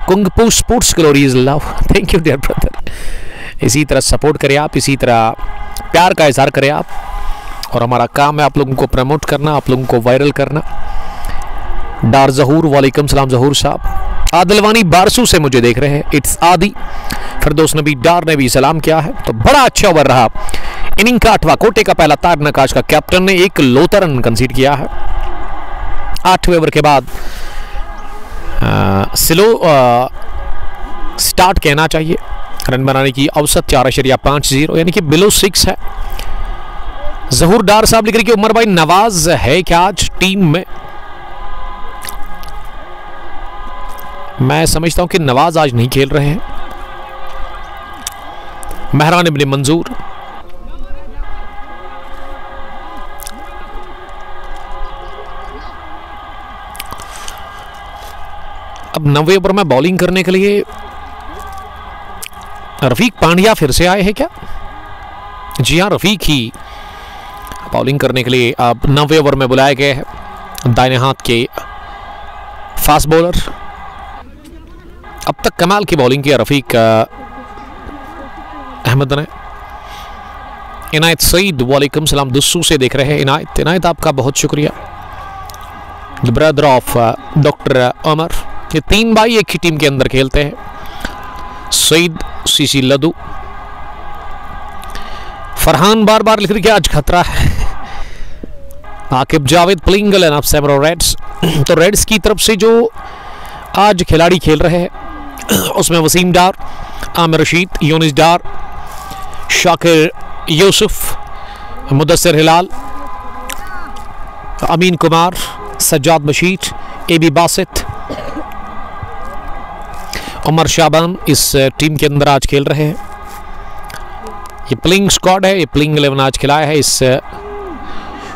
kung fu sports glories love, thank you dear brother. इसी तरह सपोर्ट करें आप, इसी तरह प्यार का इजहार करें आप, और हमारा काम है आप लोगों को प्रमोट करना, आप लोगों को वायरल करना। डार जहूर वालेकुम सलाम जहूर साहब। आदिलवानी बारसू से मुझे देख रहे हैं, इट्स आदि। फिरदौस नबी डार ने भी सलाम किया है। तो बड़ा अच्छा ओवर रहा इनिंग का 8वां, कोटे का पहला। तार नकाश का कैप्टन ने एक लोता रन कंसीड किया है 8वें ओवर के बाद। स्लो स्टार्ट कहना चाहिए। रन बनाने की औसत 4.50 यानी कि बिलो 6 है। जहूर डार साहब लिख रहे कि उमर भाई नवाज है क्या आज टीम में? मैं समझता हूं कि नवाज आज नहीं खेल रहे हैं। मेहरान इब्न मंजूर, अब 9वें ओवर में बॉलिंग करने के लिए रफीक पांड्या फिर से आए हैं क्या? जी हां, रफीक ही बॉलिंग करने के लिए अब 9वें ओवर में बुलाए गए हैं। दाहिने हाथ के फास्ट बॉलर। अब तक कमाल की बॉलिंग की रफीक अहमद ने। इनायत सईद वालेकुम सलाम दुस्सू से देख रहे हैं। इनायत आपका बहुत शुक्रिया। द ब्रदर ऑफ डॉक्टर अमर ये 3 भाई एक ही टीम के अंदर खेलते हैं। सईद सीसी लदू, फरहान बार बार लिख रही है आज खतरा है। Aqib Javed playing line of Samboora reds. तो रेड्स की तरफ से जो आज खिलाड़ी खेल रहे हैं उसमें वसीम डार, आमिर रशीद, यूनिस डार, शाकिर यूसुफ, मुदस्सिर हिलाल, अमीन कुमार, सज्जाद बशीर, एबी बासित, उमर शाबान इस टीम के अंदर आज खेल रहे हैं। ये प्लेइंग स्क्वाड है, ये प्लेइंग 11 आज खिलाया है इस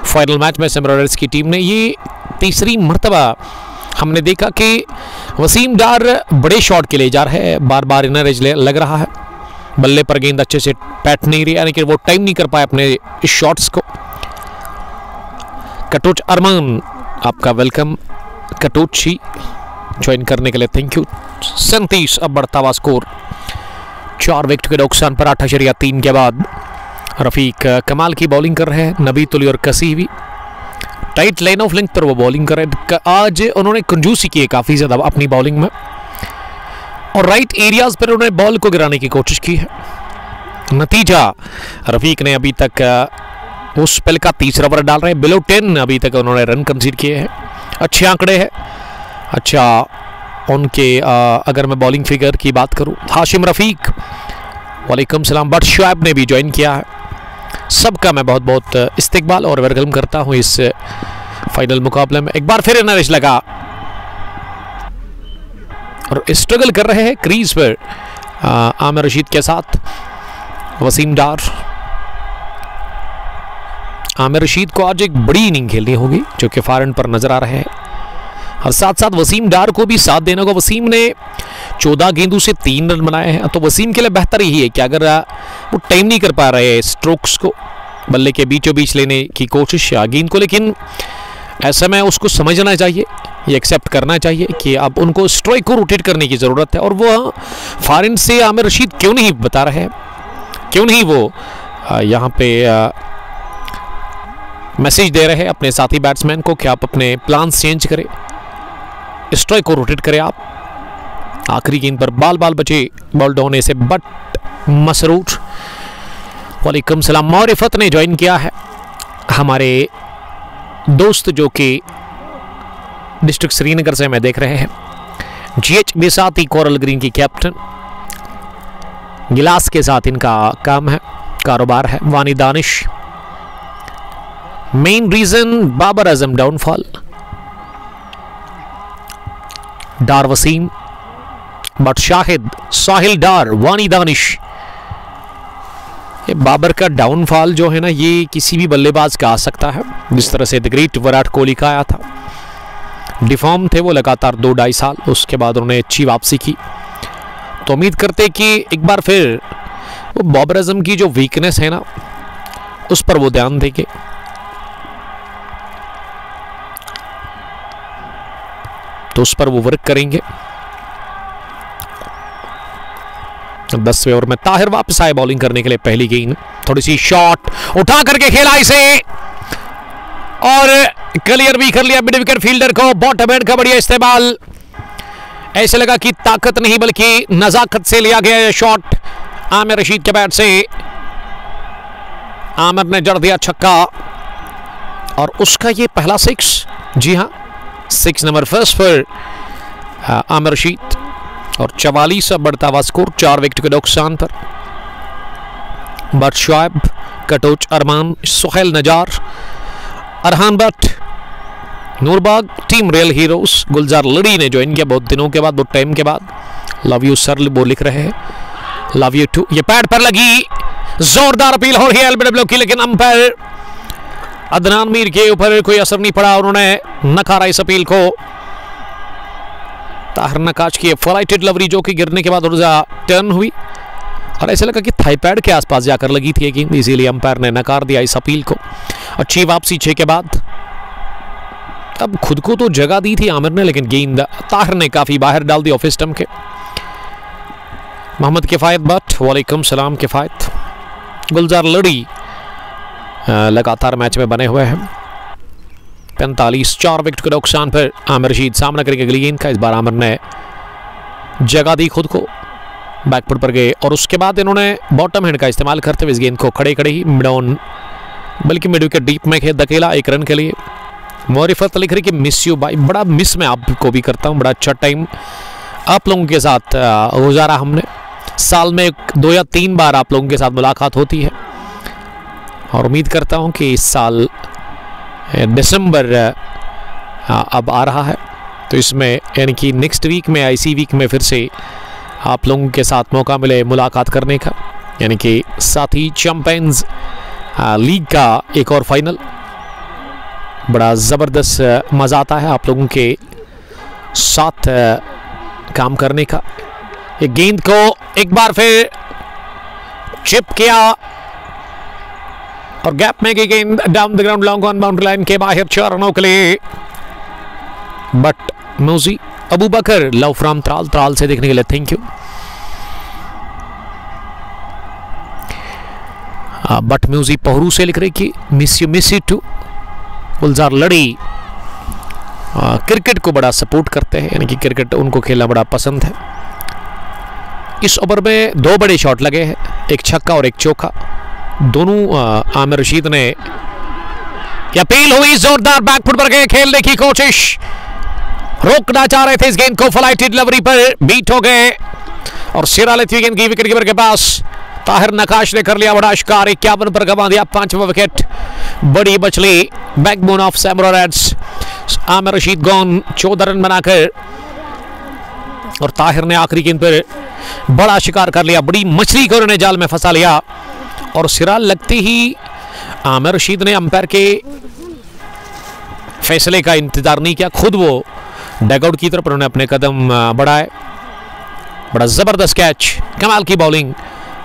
फाइनल मैच में सैमुरा रेड्स की टीम ने। ये तीसरी मर्तबा हमने देखा कि वसीम डार बड़े शॉट के लिए जा रहे हैं, बार बार इनर एज लग रहा है, बल्ले पर गेंद अच्छे से पैट नहीं रही, यानी कि वो टाइम नहीं कर पाए अपने इस शॉट्स को। कटोच अरमान आपका वेलकम कटोच जी ज्वाइन करने के लिए, थैंक यू। 37 अब बढ़ता हुआ स्कोर, 4 विकेट के नुकसान पर 8.3 के बाद रफीक कमाल की बॉलिंग कर रहे हैं। नबी तुली और कसी भी टाइट लाइन ऑफ लेंथ पर वो बॉलिंग कर रहे हैं। आज उन्होंने कंजूसी की है काफ़ी ज़्यादा अपनी बॉलिंग में, और राइट एरियाज पर उन्होंने बॉल को गिराने की कोशिश की है। नतीजा रफीक ने अभी तक उस स्पेल का तीसरा ओवर डाल रहे हैं, बिलो 10 अभी तक उन्होंने रन कंसीड किए हैं। अच्छे आंकड़े हैं। अच्छा उनके अगर मैं बॉलिंग फिगर की बात करूं, हाशिम रफीक वालेकुम सलाम, बट शुएब ने भी ज्वाइन किया है। सबका मैं बहुत बहुत इस्तकबाल और वेलकम करता हूं इस फाइनल मुकाबले में। एक बार फिर नरिश लगा और स्ट्रगल कर रहे हैं क्रीज पर आमिर रशीद के साथ वसीम डार। आमिर रशीद को आज एक बड़ी इनिंग खेलनी होगी जो कि फार एंड पर नजर आ रहे हैं, और साथ साथ वसीम डार को भी साथ देना होगा। वसीम ने 14 गेंदों से 3 रन बनाए हैं, तो वसीम के लिए बेहतर ही है कि अगर वो टाइम नहीं कर पा रहे हैं स्ट्रोक्स को, बल्ले के बीचों बीच लेने की कोशिश या गेंद को, लेकिन ऐसे में उसको समझना चाहिए, ये एक्सेप्ट करना चाहिए कि अब उनको स्ट्राइक को रोटेट करने की ज़रूरत है। और वो फार एंड से आमिर रशीद क्यों नहीं बता रहे हैं, क्यों नहीं वो यहाँ पे मैसेज दे रहे हैं अपने साथी बैट्समैन को कि आप अपने प्लान्स चेंज करें, स्ट्राइक को रोटेट करें आप। आखिरी गेंद पर बाल बाल बचे बॉल होने से, बट मसरूर वालेकुम सलाम मारिफत ने ज्वाइन किया है, हमारे दोस्त जो कि डिस्ट्रिक्ट श्रीनगर से मैं देख रहे हैं। जीएच भी साथ ही कोरल ग्रीन की कैप्टन, गिलास के साथ इनका काम है, कारोबार है। Wani Danish, main reason Babar Azam downfall, Dar Waseem, Butt Shahid, Sahil Dar, Wani Danish. ये बाबर का डाउनफॉल जो है ना, ये किसी भी बल्लेबाज का आ सकता है, जिस तरह से द ग्रेट विराट कोहली का आया था। डिफॉर्म थे वो लगातार 2-2.5 साल, उसके बाद उन्होंने अच्छी वापसी की। तो उम्मीद करते कि एक बार फिर वो बाबर आजम की जो वीकनेस है ना, उस पर वो ध्यान देंगे। तो उस पर वो वर्क करेंगे। 10वें ओवर में ताहिर वापस आए बॉलिंग करने के लिए। पहली गेंद, थोड़ी सी शॉट उठा करके खेला इसे और क्लियर भी कर लिया मिड विकेट फील्डर को। बॉटम एंड का बढ़िया इस्तेमाल, ऐसे लगा कि ताकत नहीं बल्कि नजाकत से लिया गया शॉट आमिर रशीद के बैट से। आमिर ने जड़ दिया छक्का और उसका ये पहला 6, जी हाँ 6 नंबर फर्स्ट पर आमिर रशीद। और 44 बढ़ता हुआ स्कोर, 4 विकेट के नुकसान पर। Butt Shoaib, Katoch Arman, Suhail Nazar, Arhan Bhat, Noorbagh, team real heroes, Gulzar Ladi ने ज्वाइन किया बहुत दिनों के बाद, बहुत टाइम के बाद। लव यू सर वो लिख रहे हैं, लव यू टू। ये पैड पर लगी, जोरदार अपील हो रही है एलबीडब्ल्यू की, लेकिन अंपायर अदनान मीर के ऊपर कोई असर नहीं पड़ा, उन्होंने नकारा इस अपील को। ताहिर नकाश की फ्लाइटेड लवरी जो कि गिरने के बाद टर्न हुई और ऐसा लगा कि थाई पैड के आसपास जाकर लगी थी गेंद, इसीलिए अंपायर ने नकार दिया इस अपील को। अच्छी वापसी 6 के बाद। अब खुद को तो जगह दी थी आमिर ने, लेकिन गेंद ताहिर ने काफी बाहर डाल दी ऑफ स्टंप के। मोहम्मद किफायत भट्ट, वालेकुम सलाम किफायत। गुलजार लड़ी लगातार मैच में बने हुए हैं। 45, 4 विकेट के नुकसान पर आमिर रशीद सामना करेंगे अगली गेंद का। इस बार आमिर ने जगह दी खुद को, बैकफुट पर गए और उसके बाद इन्होंने बॉटम हैंड का इस्तेमाल करते हुए इस गेंद को खड़े खड़े ही मिड ऑन, बल्कि मिड विकेट डीप में खेद धकेला 1 रन के लिए। मोरिफत लिख रही कि मिस यू भाई, बड़ा मिस मैं आपको भी करता हूँ, बड़ा अच्छा टाइम आप लोगों के साथ गुजारा हमने। साल में 2 या 3 बार आप लोगों के साथ मुलाकात होती है और उम्मीद करता हूँ कि इस साल दिसंबर अब आ रहा है तो इसमें यानी कि नेक्स्ट वीक में, इसी वीक में फिर से आप लोगों के साथ मौका मिले मुलाकात करने का, यानी कि साथ ही चैंपियंस लीग का एक और फाइनल। बड़ा ज़बरदस्त मज़ा आता है आप लोगों के साथ काम करने का। एक गेंद को एक बार फिर चिप किया और गैप में की गेंद down the ground long on boundary line के बाहर 4 रनों के लिए। बट म्यूजी अबू बकर लव फ्रॉम त्राल से देखने के लिए थैंक यू। बट म्यूजी पहरू से लिख रही कि मिस यू टू। गुलजार लड़ी क्रिकेट को बड़ा सपोर्ट करते हैं, यानी कि क्रिकेट उनको खेलना बड़ा पसंद है। इस ओवर में 2 बड़े शॉट लगे हैं, एक छक्का और एक चौका। दोनों आमिर रशीद ने अपील हुई, जोरदार बैकफुट पर गए, खेलने की कोशिश, रोकना चाह रहे थे इस गेंद को, फ्लाइट डिलीवरी पर बीट हो गए और सिरा लेती गेंद की विकेट कीपर के पास। ताहिर नकाश ने कर लिया बड़ा शिकार, 51 पर गंवा दिया 5वां विकेट। बड़ी बचली backbone of Samboora reds. Aamir Rashid gone 14 run बनाकर और ताहिर ने आखिरी गेंद पर बड़ा शिकार कर लिया, बड़ी मछली को उन्होंने जाल में फंसा लिया और सिरा लगते ही आमिर रशीद ने अंपायर के फैसले का इंतजार नहीं किया, खुद वो डगआउट की तरफ उन्होंने अपने कदम बढ़ाए। बड़ा जबरदस्त कैच, कमाल की बॉलिंग।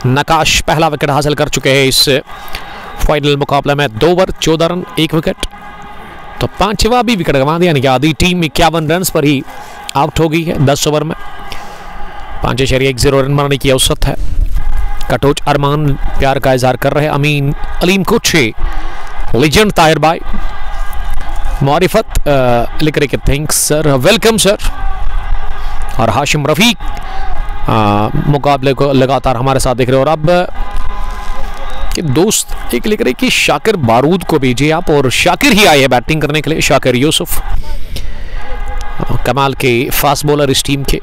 नकाश पहला विकेट हासिल कर चुके हैं इस फाइनल मुकाबले में। 2 ओवर 14 रन 1 विकेट, तो 5वां भी विकेट गंवा दिया, यानी कि आधी टीम 51 रन पर ही आउट हो गई है 10 ओवर में। 5.10 रन बनाने की औसत है। कटोच अरमान प्यार का इजहार कर रहे हैं। अमीन अलीम कुछे लेजेंड ताहिर भाई। मारिफत लिख रहे कि थैंक्स सर, वेलकम सर। और हाशिम रफीक मुकाबले को लगातार हमारे साथ देख रहे हो। और अब कि दोस्त एक लिख रहे कि शाकिर बारूद को भेजिए आप, और शाकिर ही आए हैं बैटिंग करने के लिए। शाकिर यूसुफ कमाल के फास्ट बॉलर इस टीम के,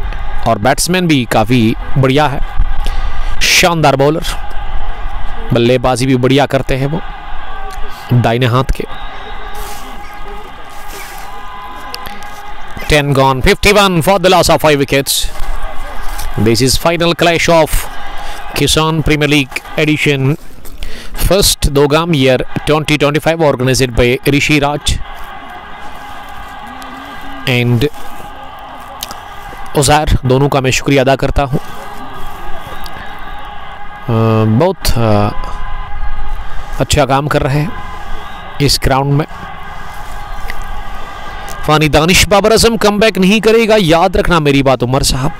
और बैट्समैन भी काफ़ी बढ़िया है, शानदार बॉलर, बल्लेबाजी भी बढ़िया करते हैं वो दाहिने हाथ के। 10 gone, 51 for the loss of 5 wickets. This is final clash of Kisan Premier League edition first Dogam year 2025 organized by Rishi Raj and Uzair. दोनों का मैं शुक्रिया अदा करता हूँ। बहुत अच्छा काम कर रहे हैं इस ग्राउंड में। फानी दानिश बाबर आजम कम बैक नहीं करेगा, याद रखना मेरी बात उमर साहब।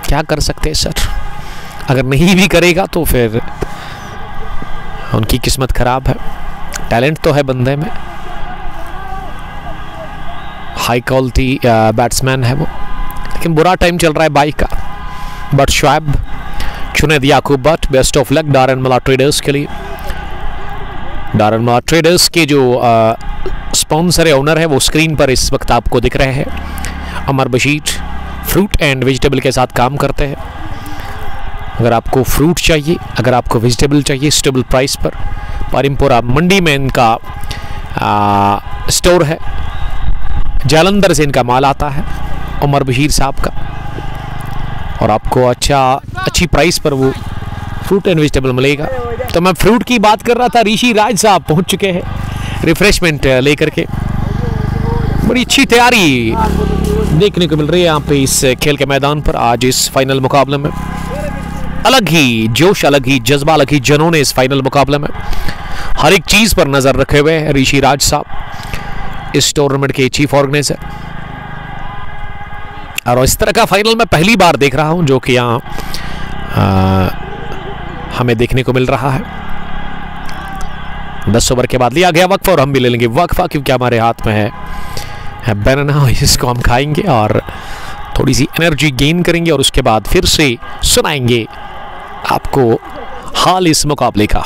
क्या कर सकते हैं सर, अगर नहीं भी करेगा तो फिर उनकी किस्मत खराब है। टैलेंट तो है बंदे में, हाई क्वालिटी बैट्समैन है वो, लेकिन बुरा टाइम चल रहा है बाइक का। Butt Shoaib Junaid Yaqoob Butt best of luck Darnamla traders के लिए। दारनमला ट्रेडर्स के जो स्पॉन्सर है, ओनर है, वो स्क्रीन पर इस वक्त आपको दिख रहे हैं। अमर बशीर फ्रूट एंड वेजिटेबल के साथ काम करते हैं। अगर आपको फ्रूट चाहिए, अगर आपको वेजिटेबल चाहिए स्टेबल प्राइस पर, पारिमपुरा मंडी में इनका स्टोर है। जालंधर से इनका माल आता है उमर बशीर साहब का, और आपको अच्छी प्राइस पर वो फ्रूट एंड वेजिटेबल मिलेगा। तो मैं फ्रूट की बात कर रहा था, ऋषि राज साहब पहुंच चुके हैं रिफ्रेशमेंट लेकर के। बड़ी अच्छी तैयारी देखने को मिल रही है यहाँ पे इस खेल के मैदान पर। आज इस फाइनल मुकाबले में अलग ही जोश, अलग ही जज्बा, अलग ही जनून है इस फाइनल मुकाबले में। हर एक चीज़ पर नज़र रखे हुए हैं ऋषि राज साहब, इस टूर्नामेंट के चीफ ऑर्गेनाइजर। और इस तरह का फाइनल मैं पहली बार देख रहा हूँ जो कि यहाँ हमें देखने को मिल रहा है। 10 ओवर के बाद लिया गया वक्फा और हम भी ले लेंगे वक्फा, क्योंकि हमारे हाथ में है बनाना, इसको हम खाएंगे और थोड़ी सी एनर्जी गेन करेंगे और उसके बाद फिर से सुनाएंगे आपको हाल इस मुकाबले का।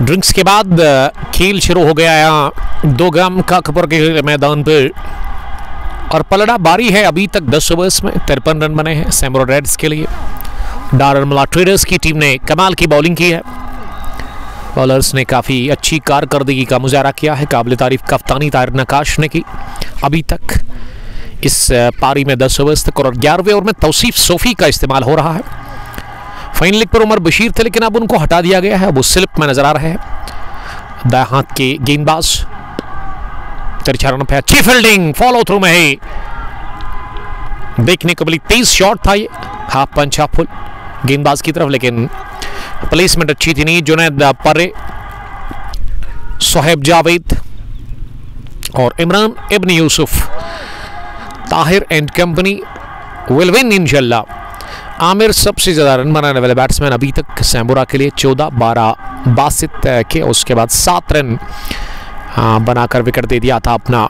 ड्रिंक्स के बाद खेल शुरू हो गया यहाँ 2 ग्राम का कपूर के मैदान पर और पलड़ा बारी है। अभी तक 10 ओवर्स में 53 रन बने हैं सैम्बुरा रेड्स के लिए। डाररमुला ट्रेडर्स की टीम ने कमाल की बॉलिंग की है। बॉलर्स ने काफ़ी अच्छी कारकर्दगी का मुजाहरा किया है। काबिल तारीफ कप्तानी ताहिर नकाश ने की अभी तक इस पारी में 10 ओवर्स तक, और 11वें ओवर में तौसीफ सोफी का इस्तेमाल हो रहा है। फाइन लेग पर उमर बशीर थे लेकिन अब उनको हटा दिया गया है। अब वो स्लिप में नजर आ रहे हैं। दाएं हाथ के गेंदबाज 4 रन पे अच्छी फील्डिंग, फॉलो थ्रू में है, देखने को मिली। 23 शॉट था ये, हाफ पंच हाफ फुल गेंदबाज की तरफ, लेकिन प्लेसमेंट अच्छी थी नहीं। जुनैद पर्रे, सोहेब जावेद और Imran ibn Yusuf, Tahir and company will win इंशाल्लाह। आमिर सबसे ज़्यादा रन बनाने वाले बैट्समैन अभी तक सैम्बुरा के लिए 14-12 बासित के, उसके बाद 7 रन बनाकर विकेट दे दिया था अपना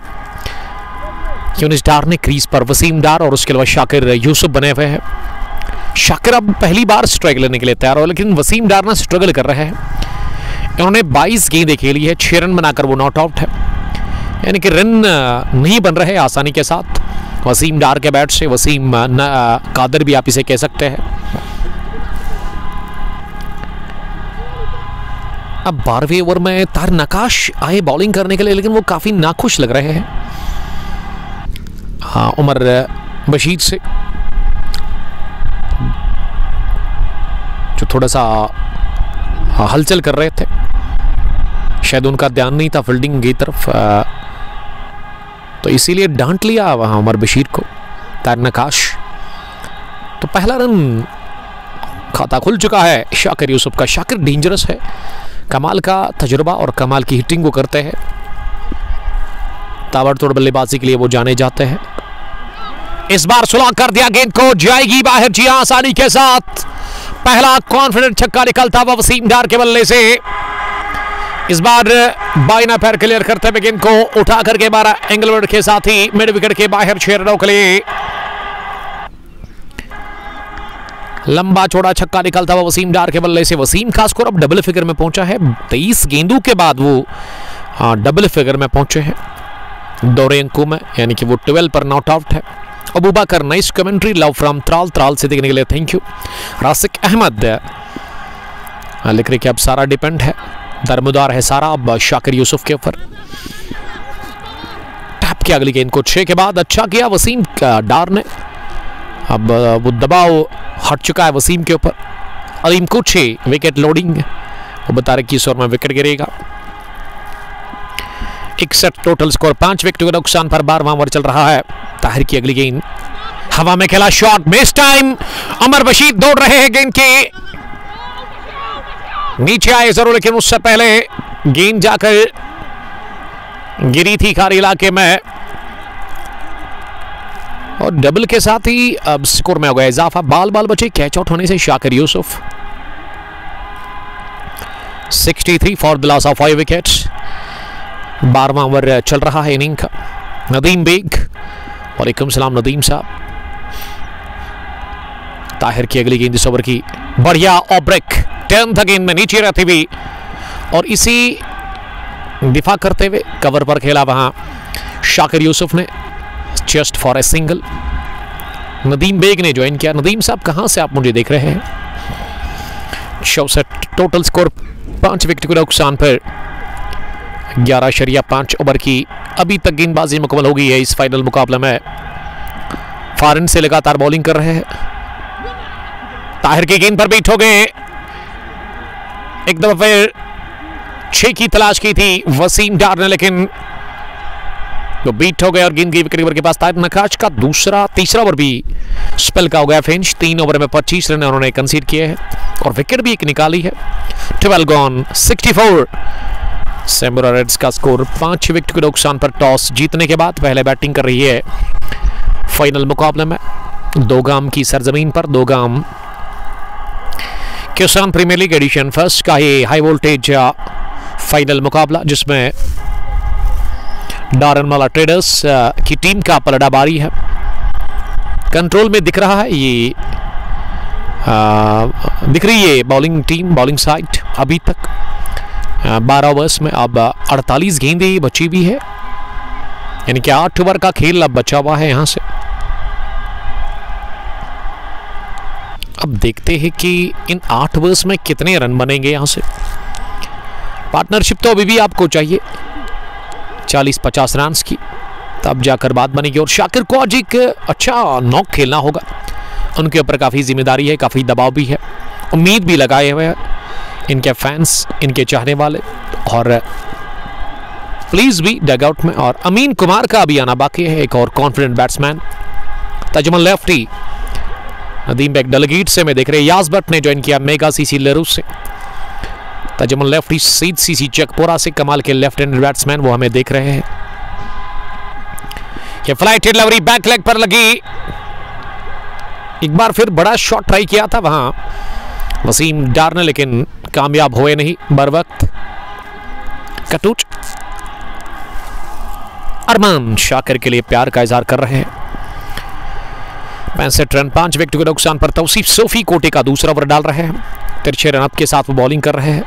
यूनिस डार ने क्रीज पर। वसीम डार और उसके अलावा शाकिर यूसुफ बने हुए हैं। शाकिर अब पहली बार स्ट्राइक लेने के लिए तैयार हो, लेकिन वसीम डार ना स्ट्रगल कर रहे हैं। इन्होंने 22 गेंदें खेली है, 6 रन बनाकर वो नॉट आउट है, यानी कि रन नहीं बन रहे आसानी के साथ वसीम डार के बैट से। वसीम कादर भी आप इसे कह सकते हैं। अब 12वें ओवर में ताहिर नकाश आए बॉलिंग करने के लिए, लेकिन वो काफी नाखुश लग रहे हैं हाँ उमर बशीर से, जो थोड़ा सा हलचल कर रहे थे। शायद उनका ध्यान नहीं था फील्डिंग की तरफ, तो इसीलिए डांट लिया वहाँ उमर बशीर को ताहिर नकाश। तो पहला रन खाता खुल चुका है शाकिर यूसुफ का। शाकिर डेंजरस है, कमाल का तजुर्बा और कमाल की हिटिंग वो करते हैं। ताबड़तोड़ बल्लेबाजी के लिए वो जाने जाते हैं। इस बार सुलह कर दिया गेंद को, जाएगी बाहर जी आसानी के साथ। पहला कॉन्फिडेंट छक्का निकलता हुआ वसीम डार के बल्ले से। इस बार बाइना पैर क्लियर करते हुए गेंद को उठा करके 12 एंगलवर्ड के साथ ही मिड विकेट के बाहर 6 रनों के लिए लंबा चौड़ा छक्का निकलता हुआ वसीम डार के बल्ले से। वसीम का स्कोर अब डबल फिगर में पहुंचा है। 23 गेंदों के बाद वो डबल फिगर में पहुंचे हैं 2 अंकों में, यानी कि वो 12 पर नॉट आउट है। Abubakar nice commentary, love from Tral से देखने के लिए थैंक यू। रासिक अहमद लिख रहे कि अब सारा डिपेंड है, दरमुदार है सारा अब शाकिर यूसुफ के ऊपर। टैप किया अगली गेंद को 6 के बाद, अच्छा किया वसीम डार ने। अब वो दबाव हट चुका है वसीम के ऊपर। अलीम को 6 विकेट लोडिंग, वो बता रहे कि इस ओवर में विकेट गिरेगा। 61 टोटल स्कोर, 5 विकेट के नुकसान पर 12वां ओवर चल रहा है। ताहिर की अगली गेंद हवा में खेला शॉट, मिस टाइम। अमर बशीर दौड़ रहे हैं गेंद के नीचे आए जरूर, लेकिन उससे पहले गेंद जाकर गिरी थी खाली इलाके में और डबल के साथ ही अब स्कोर में हो गया इजाफा। बाल बचे कैच आउट होने से Shakir Yusuf. 63 for the loss of 5 wickets. 12वां ओवर चल रहा है इनिंग का। नदीम बेग, वालेकुम सलाम नदीम साहब। ताहिर की अगली गेंद इस ओवर की बढ़िया ऑब्रेक, 10th गेंद में नीचे रहती हुई और इसी दिफा करते हुए कवर पर खेला वहां शाकिर यूसुफ ने, just for a single. Nadeem Beg ने ज्वाइन किया। नदीम साहब कहां से आप मुझे देख रहे हैं? 64 टोटल स्कोर, 5 विकेट के नुकसान पर 11.5 ओवर की अभी तक गेंदबाजी मुकम्मल हो गई है इस फाइनल मुकाबले में। फॉरन से लगातार बॉलिंग कर रहे हैं। ताहिर की गेंद पर बीट हो गए। एक दफा फिर 6 की तलाश की थी वसीम डार ने, लेकिन वो बीट हो गए और गेंद की विकेट कीपर के पास। ताहिर नक्काश का तीसरा ओवर भी स्पेल का हो गया फिनिश। 3 ओवर में 25 रन उन्होंने कंसीड किए हैं और विकेट भी एक निकाली है। 12 गॉन, 64। सैमुरा रेड्स का स्कोर 5 विकेट के नुकसान पर टॉस जीतने के बाद पहले बैटिंग कर रही है फाइनल मुकाबले में। 2 गाम की सरजमीन पर 2 गाम किसान प्रीमियर लीग एडिशन फर्स्ट का ये हाई वोल्टेज फाइनल मुकाबला, जिसमें डारनवाला ट्रेडर्स की टीम का पलड़ा बारी है। कंट्रोल में दिख रहा है ये दिख रही है बॉलिंग टीम, बॉलिंग साइड। अभी तक 12 ओवर्स में अब 48 गेंदें बची भी है, यानी कि 8 ओवर का खेल अब बचा हुआ है यहां से। अब देखते हैं कि इन 8 ओवर्स में कितने रन बनेंगे यहां से। पार्टनरशिप तो अभी भी आपको चाहिए 40-50 रन की, तब जाकर बात बनेगी। और शाकिर को आज एक अच्छा नॉक खेलना होगा, उनके ऊपर काफ़ी जिम्मेदारी है, काफ़ी दबाव भी है, उम्मीद भी लगाए हुए हैं इनके फैंस, इनके चाहने वाले और प्लीज भी डगआउट में। और अमीन कुमार का अभी आना बाकी है, एक और confident batsman. Tajamul lefty, Nadeem Baig delegate से मैं देख रहे याज भट्ट ने ज्वाइन किया मेगा सीसी लेरू से। तजमल लेफ्टी सीध सीसी चकपोरा से कमाल के लेफ्ट हैंड बैट्समैन, वो हमें देख रहे हैं। ये फ्लाइट डिलीवरी बैक लेग पर लगी। एक बार फिर बड़ा शॉट ट्राई किया था वहां वसीम डार ने, लेकिन कामयाब हुए नहीं बर वक्त। कटूच अरमान शाकिर के लिए प्यार का इजहार कर रहे हैं। 65 रन, 5 विकेट के नुकसान पर तौसीफ सोफी कोटे का दूसरा ओवर डाल रहे हैं। 63 रन के साथ वो बॉलिंग कर रहे हैं।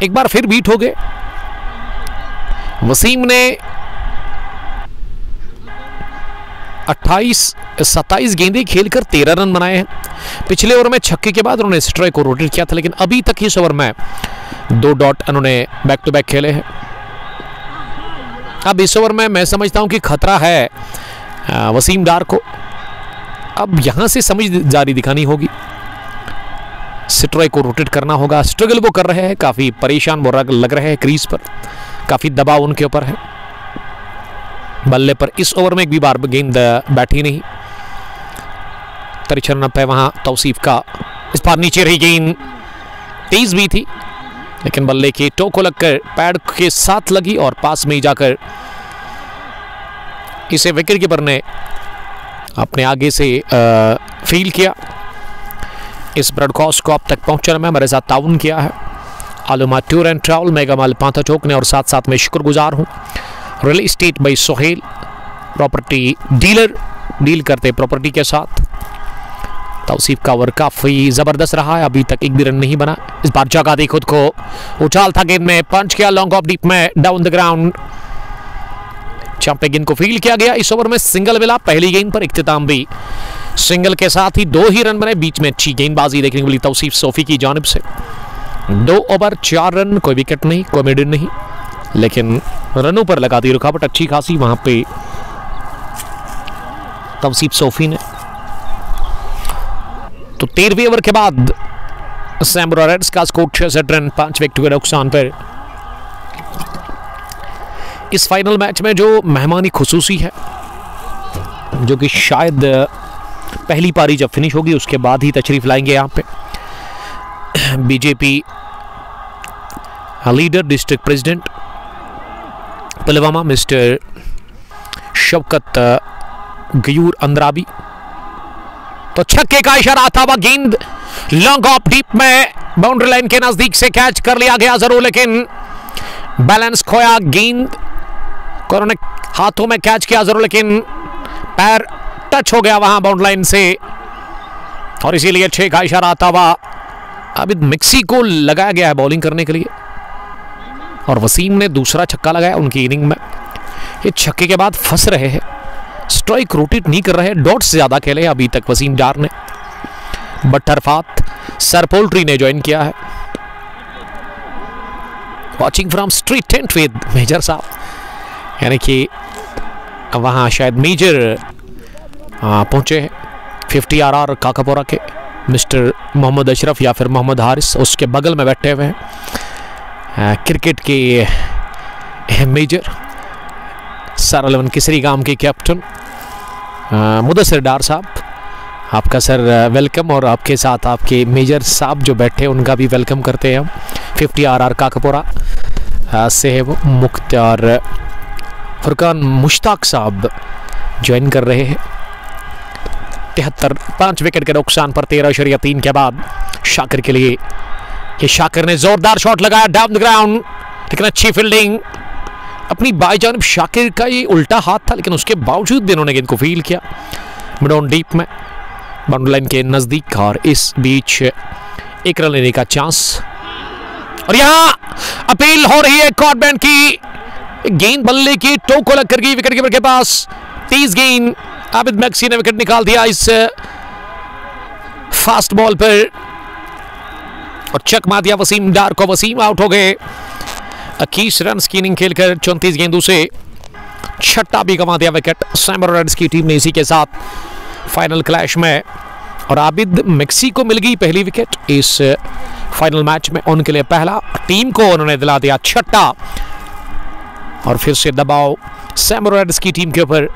एक बार फिर बीट हो गए। वसीम ने 27 गेंदें खेलकर 13 रन बनाए हैं। पिछले ओवर में छक्के के बाद उन्होंने स्ट्राइक को रोटेट किया था, लेकिन अभी तक इस ओवर में 2 डॉट उन्होंने बैक टू बैक खेले हैं। अब इस ओवर में मैं समझता हूं कि खतरा है वसीम डार को। अब यहां से समझदारी दिखानी होगी, स्ट्राइक को रोटेट करना होगा। स्ट्रगल वो कर रहे हैं, काफी परेशान वो लग रहे हैं क्रीज पर, काफी दबाव उनके ऊपर है। बल्ले पर इस ओवर में एक भी बार गेंद बैठी नहीं। 93 रन पे वहां तौसीफ का, इस बार नीचे रही गेंद, तेज भी थी लेकिन बल्ले के टो को लगकर पैड के साथ लगी और पास में ही जाकर इसे विकेट कीपर ने अपने आगे से फील किया। इस ब्रॉडकास्ट को अब तक पहुंचने में हमारे साथ ताउन किया है आलमा टूर एंड ट्रैवल, मेगामाल पांथाचोक ने, और साथ साथ में शुक्रगुजार हूँ real estate by Sohail, property dealer, deal करते प्रॉपर्टी के साथ। तौसीफ का ओवर काफी जबरदस्त रहा है, अभी तक एक भी रन नहीं बना। इस बार जगह दी खुद को, उछाल था गेंद में, पंच किया लॉन्ग ऑफ डीप में, डाउन द ग्राउंड। चंपे गेंद को फील्ड किया गया। इस ओवर में सिंगल मिला, पहली गेंद पर इख्तिताम भी सिंगल के साथ ही 2 ही रन बने। बीच में अच्छी गेंदबाजी देखने को मिली तौसीफ सोफी की जानिब से। 2 ओवर 4 रन, कोई विकेट नहीं, कोई मिडन नहीं, लेकिन रनों पर लगा दी रुकावट अच्छी खासी वहां पे तौसीफ सोफी ने। तो 13वें ओवर के बाद सैम्बुरा रेड्स का स्कोर 66 रन, 5 विकेट के नुकसान पर। इस फाइनल मैच में जो मेहमानी खुसूसी है, जो कि शायद पहली पारी जब फिनिश होगी उसके बाद ही तशरीफ लाएंगे यहाँ पे BJP leader district president Pulwama mister Shaukat Gayur Andrabi. तो छक्के का इशारा था, वह गेंद लॉन्ग ऑफ डीप में बाउंड्री लाइन के नजदीक से कैच कर लिया गया जरूर, लेकिन बैलेंस खोया। गेंद को उन्होंने हाथों में कैच किया जरूर, लेकिन पैर टच हो गया वहां बाउंड्री लाइन से, और इसीलिए 6 का इशारा आता हुआ आबिद मिक्सी को लगाया गया है बॉलिंग करने के लिए, और वसीम ने दूसरा छक्का लगाया उनकी इनिंग में। ये छक्के के बाद फंस रहे हैं, स्ट्राइक रोटेट नहीं कर रहे, डॉट्स ज्यादा खेले अभी तक वसीम डार ने। बट अरफात सर पोल्ट्री ने ज्वाइन किया है। Watching from street tent with major साहब, यानी कि वहां शायद मेजर पहुंचे हैं 50 RR काकापोरा के मिस्टर मोहम्मद अशरफ या फिर मोहम्मद हारिस, उसके बगल में बैठे हुए हैं क्रिकेट के मेजर सर 11 किसरी गांव के कैप्टन मुदस्सिर डार साहब। आपका सर वेलकम, और आपके साथ आपके मेजर साहब जो बैठे उनका भी वेलकम करते हैं हम। 50 RR काकापोरा से है वो मुख्तार फुरकान मुश्ताक साहब ज्वाइन कर रहे हैं। 73, 5 विकेट के नुकसान पर 13/3 के बाद शाकिर के लिए, ये शाकिर ने जोरदार शॉट लगाया डाउन द ग्राउंड, लेकिन अच्छी फील्डिंग अपनी बाई जानिब। शाकिर का ये उल्टा हाथ था, लेकिन उसके बावजूद भी उन्होंने गेंद को फील्ड किया मिड ऑन डीप में बाउंड्री लाइन के नजदीक, और इस बीच 1 रन लेने का चांस। और यहां अपील हो रही है कॉर्ट बैंड की, गेंद बल्ले की टो को लग कर गई विकेट कीपर के पास। 30 गेंद आबिद मैक्सी ने विकेट निकाल दिया इस फास्ट बॉल पर, और चक मार दिया वसीम डार को। वसीम आउट हो गए 21 रन की इनिंग खेलकर 34 गेंदों से, 6ठा भी गंवा दिया विकेट सैम्बुरा रेड्स की टीम ने इसी के साथ फाइनल क्लैश में। और आबिद मैक्सी को मिल गई पहली विकेट इस फाइनल मैच में, उनके लिए पहला, टीम को उन्होंने दिला दिया 6ठा, और फिर से दबाव सैम्बुरा रेड्स की टीम के ऊपर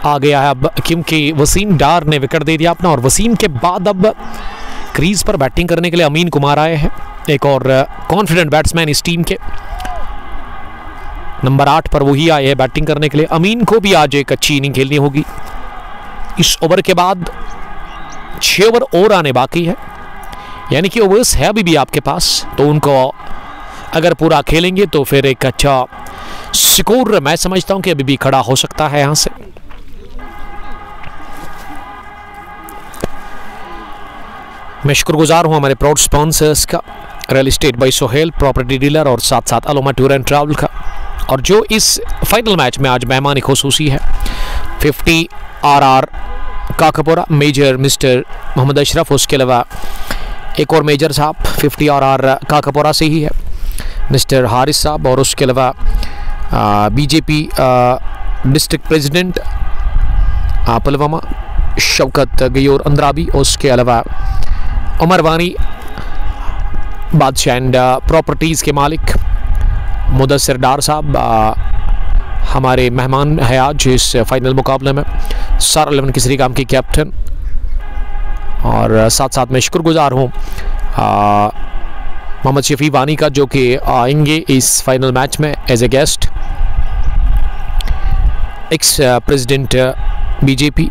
आ गया है अब, क्योंकि वसीम डार ने विकेट दे दिया अपना। और वसीम के बाद अब क्रीज पर बैटिंग करने के लिए अमीन कुमार आए हैं, एक और कॉन्फिडेंट बैट्समैन इस टीम के। नंबर 8 पर वही आए हैं बैटिंग करने के लिए। अमीन को भी आज एक अच्छी इनिंग खेलनी होगी। इस ओवर के बाद 6 ओवर और आने बाकी है, यानी कि ओवर्स है अभी भी आपके पास, तो उनको अगर पूरा खेलेंगे तो फिर एक अच्छा स्कोर मैं समझता हूं कि अभी भी खड़ा हो सकता है यहां से। मैं शुक्रगुजार हूं हमारे प्राउड स्पॉन्सर्स का, real estate by Sohail, property dealer, और साथ साथ आलमा टूर एंड ट्रैवल का, और जो इस फाइनल मैच में आज मेहमानी खुसूसी है 50 RR Kakapora major mister Mohammad Ashraf, उसके अलावा एक और मेजर साहब 50 RR काकापोरा से ही है मिस्टर हारिस साहब, और उसके अलावा BJP district president Pulwama Shaukat Gayur Andrabi, उसके अलावा उमर वानी बादशाह एंड प्रॉपर्टीज़ के मालिक मुदस्सिर डार साहब हमारे मेहमान है आज इस फाइनल मुकाबले में, सर 11 किसरी गांव के कैप्टन, और साथ साथ मैं शुक्रगुजार हूँ मोहम्मद शफी वानी का, जो कि आएंगे इस फाइनल मैच में as a guest. Ex president BJP,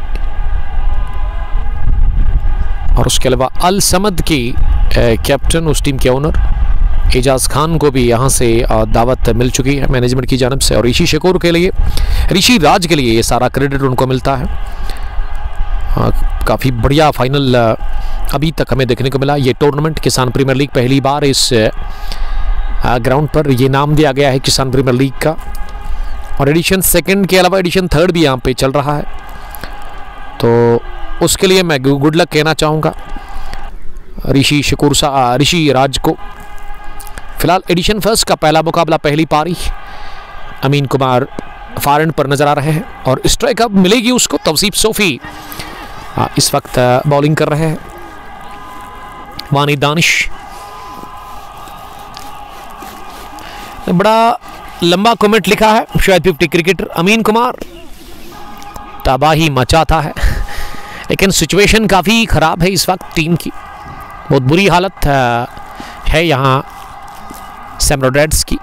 और उसके अलावा अल समद की कैप्टन, उस टीम के ओनर एजाज़ खान को भी यहाँ से दावत मिल चुकी है मैनेजमेंट की जानब से। और ऋषि शकूर के लिए, ऋषि राज के लिए ये सारा क्रेडिट उनको मिलता है। काफ़ी बढ़िया फाइनल अभी तक हमें देखने को मिला। ये टूर्नामेंट किसान प्रीमियर लीग पहली बार इस ग्राउंड पर ये नाम दिया गया है किसान प्रीमियर लीग का, और एडिशन सेकंड के अलावा एडिशन थर्ड भी यहाँ पे चल रहा है। तो उसके लिए मैं गुड लक कहना चाहूँगा ऋषि शकूर ऋषि राज को। फिलहाल एडिशन फर्स्ट का पहला मुकाबला, पहली पारी, अमीन कुमार फार एंड पर नजर आ रहे हैं और स्ट्राइक अब मिलेगी उसको। तवसीफ सोफी इस वक्त बॉलिंग कर रहे हैं। वानी दानिश, बड़ा लंबा कमेंट लिखा है शायद 50 क्रिकेटर। अमीन कुमार तबाही मचाता है, लेकिन सिचुएशन काफ़ी ख़राब है इस वक्त टीम की, बहुत बुरी हालत है यहाँ सैमरा रेड्स की।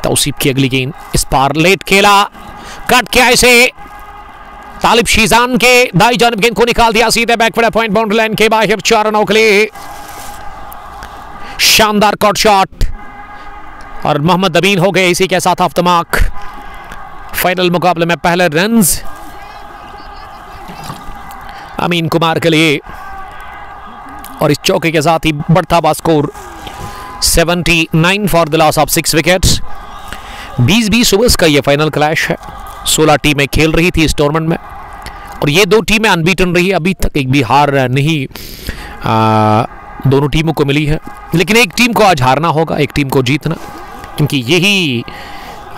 तौसीफ की अगली गेंद, इस पार लेट खेला, कट किया इसे, तालिब शीजान के दाई जानब गेंद को निकाल दिया सीधे बैकवर्ड पॉइंट बाउंड्री लाइन के बाहर 4 रनों के लिए। शानदार कट शॉट और मोहम्मद अमीन हो गए इसी के साथ ऑफ द मार्क। फाइनल मुकाबले में पहले रन्स अमीन कुमार के लिए, और इस चौके के साथ ही बढ़ता हुआ score 79 for the loss of 6 wickets. 20-20 overs का ये फाइनल क्लैश है। 16 टीमें खेल रही थी इस टूर्नामेंट में और ये 2 टीमें अनबीटन रही है, अभी तक एक भी हार नहीं दोनों टीमों को मिली है। लेकिन एक टीम को आज हारना होगा, एक टीम को जीतना, क्योंकि यही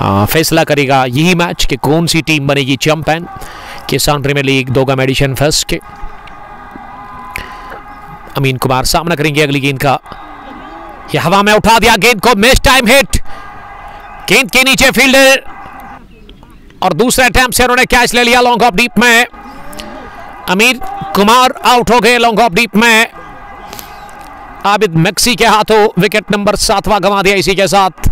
फैसला करेगा यही मैच कि कौन सी टीम बनेगी चैंपियन किसान प्रीमियर लीग दोगम एडिशन फर्स्ट के। अमीन कुमार सामना करेंगे अगली गेंद का, ये हवा में उठा दिया गेंद को, मिस टाइम हिट, गेंद के नीचे फील्डर और दूसरे अटेम्प्ट से उन्होंने कैच ले लिया लॉन्ग ऑफ डीप में। अमीन कुमार आउट हो गए लॉन्ग ऑफ डीप में। आबिद मैक्सी के हाथों विकेट नंबर 7वां गंवा दिया इसी के साथ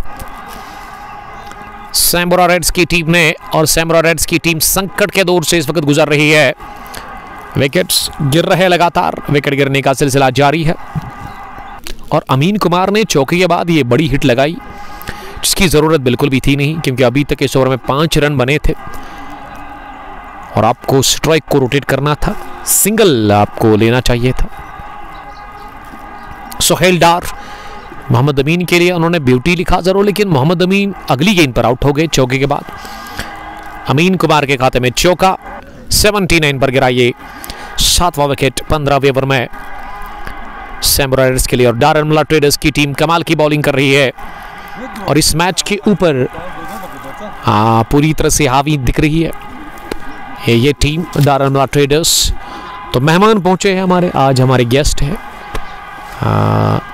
सैमरा रेड्स की टीम ने, और सैमरा रेड्स की टीम संकट के दौर से इस वक्त गुजर रही है। विकेट्स गिर रहे हैं लगातार, विकेट गिरने का सिलसिला जारी है और अमीन कुमार ने चौके के बाद ये बड़ी हिट लगाई जिसकी ज़रूरत बिल्कुल भी थी नहीं, क्योंकि अभी तक इस ओवर में 5 रन बने थे और आपको स्ट्राइक को रोटेट करना था, सिंगल आपको लेना चाहिए था। सोहेल डार मोहम्मद अमीन के लिए उन्होंने ब्यूटी लिखा जरूर, लेकिन मोहम्मद अमीन अगली गेंद पर आउट हो गए चौके के बाद। अमीन कुमार के खाते में चौका, 79 पर गिरा ये 7वां विकेट 15वें ओवर में सैमरा रेड्स के लिए। और डारनमुला ट्रेडर्स की टीम कमाल की बॉलिंग कर रही है और इस मैच के ऊपर पूरी तरह से हावी दिख रही है ये टीम डारनमुला ट्रेडर्स। तो मेहमान पहुंचे हैं हमारे, आज हमारे गेस्ट हैं,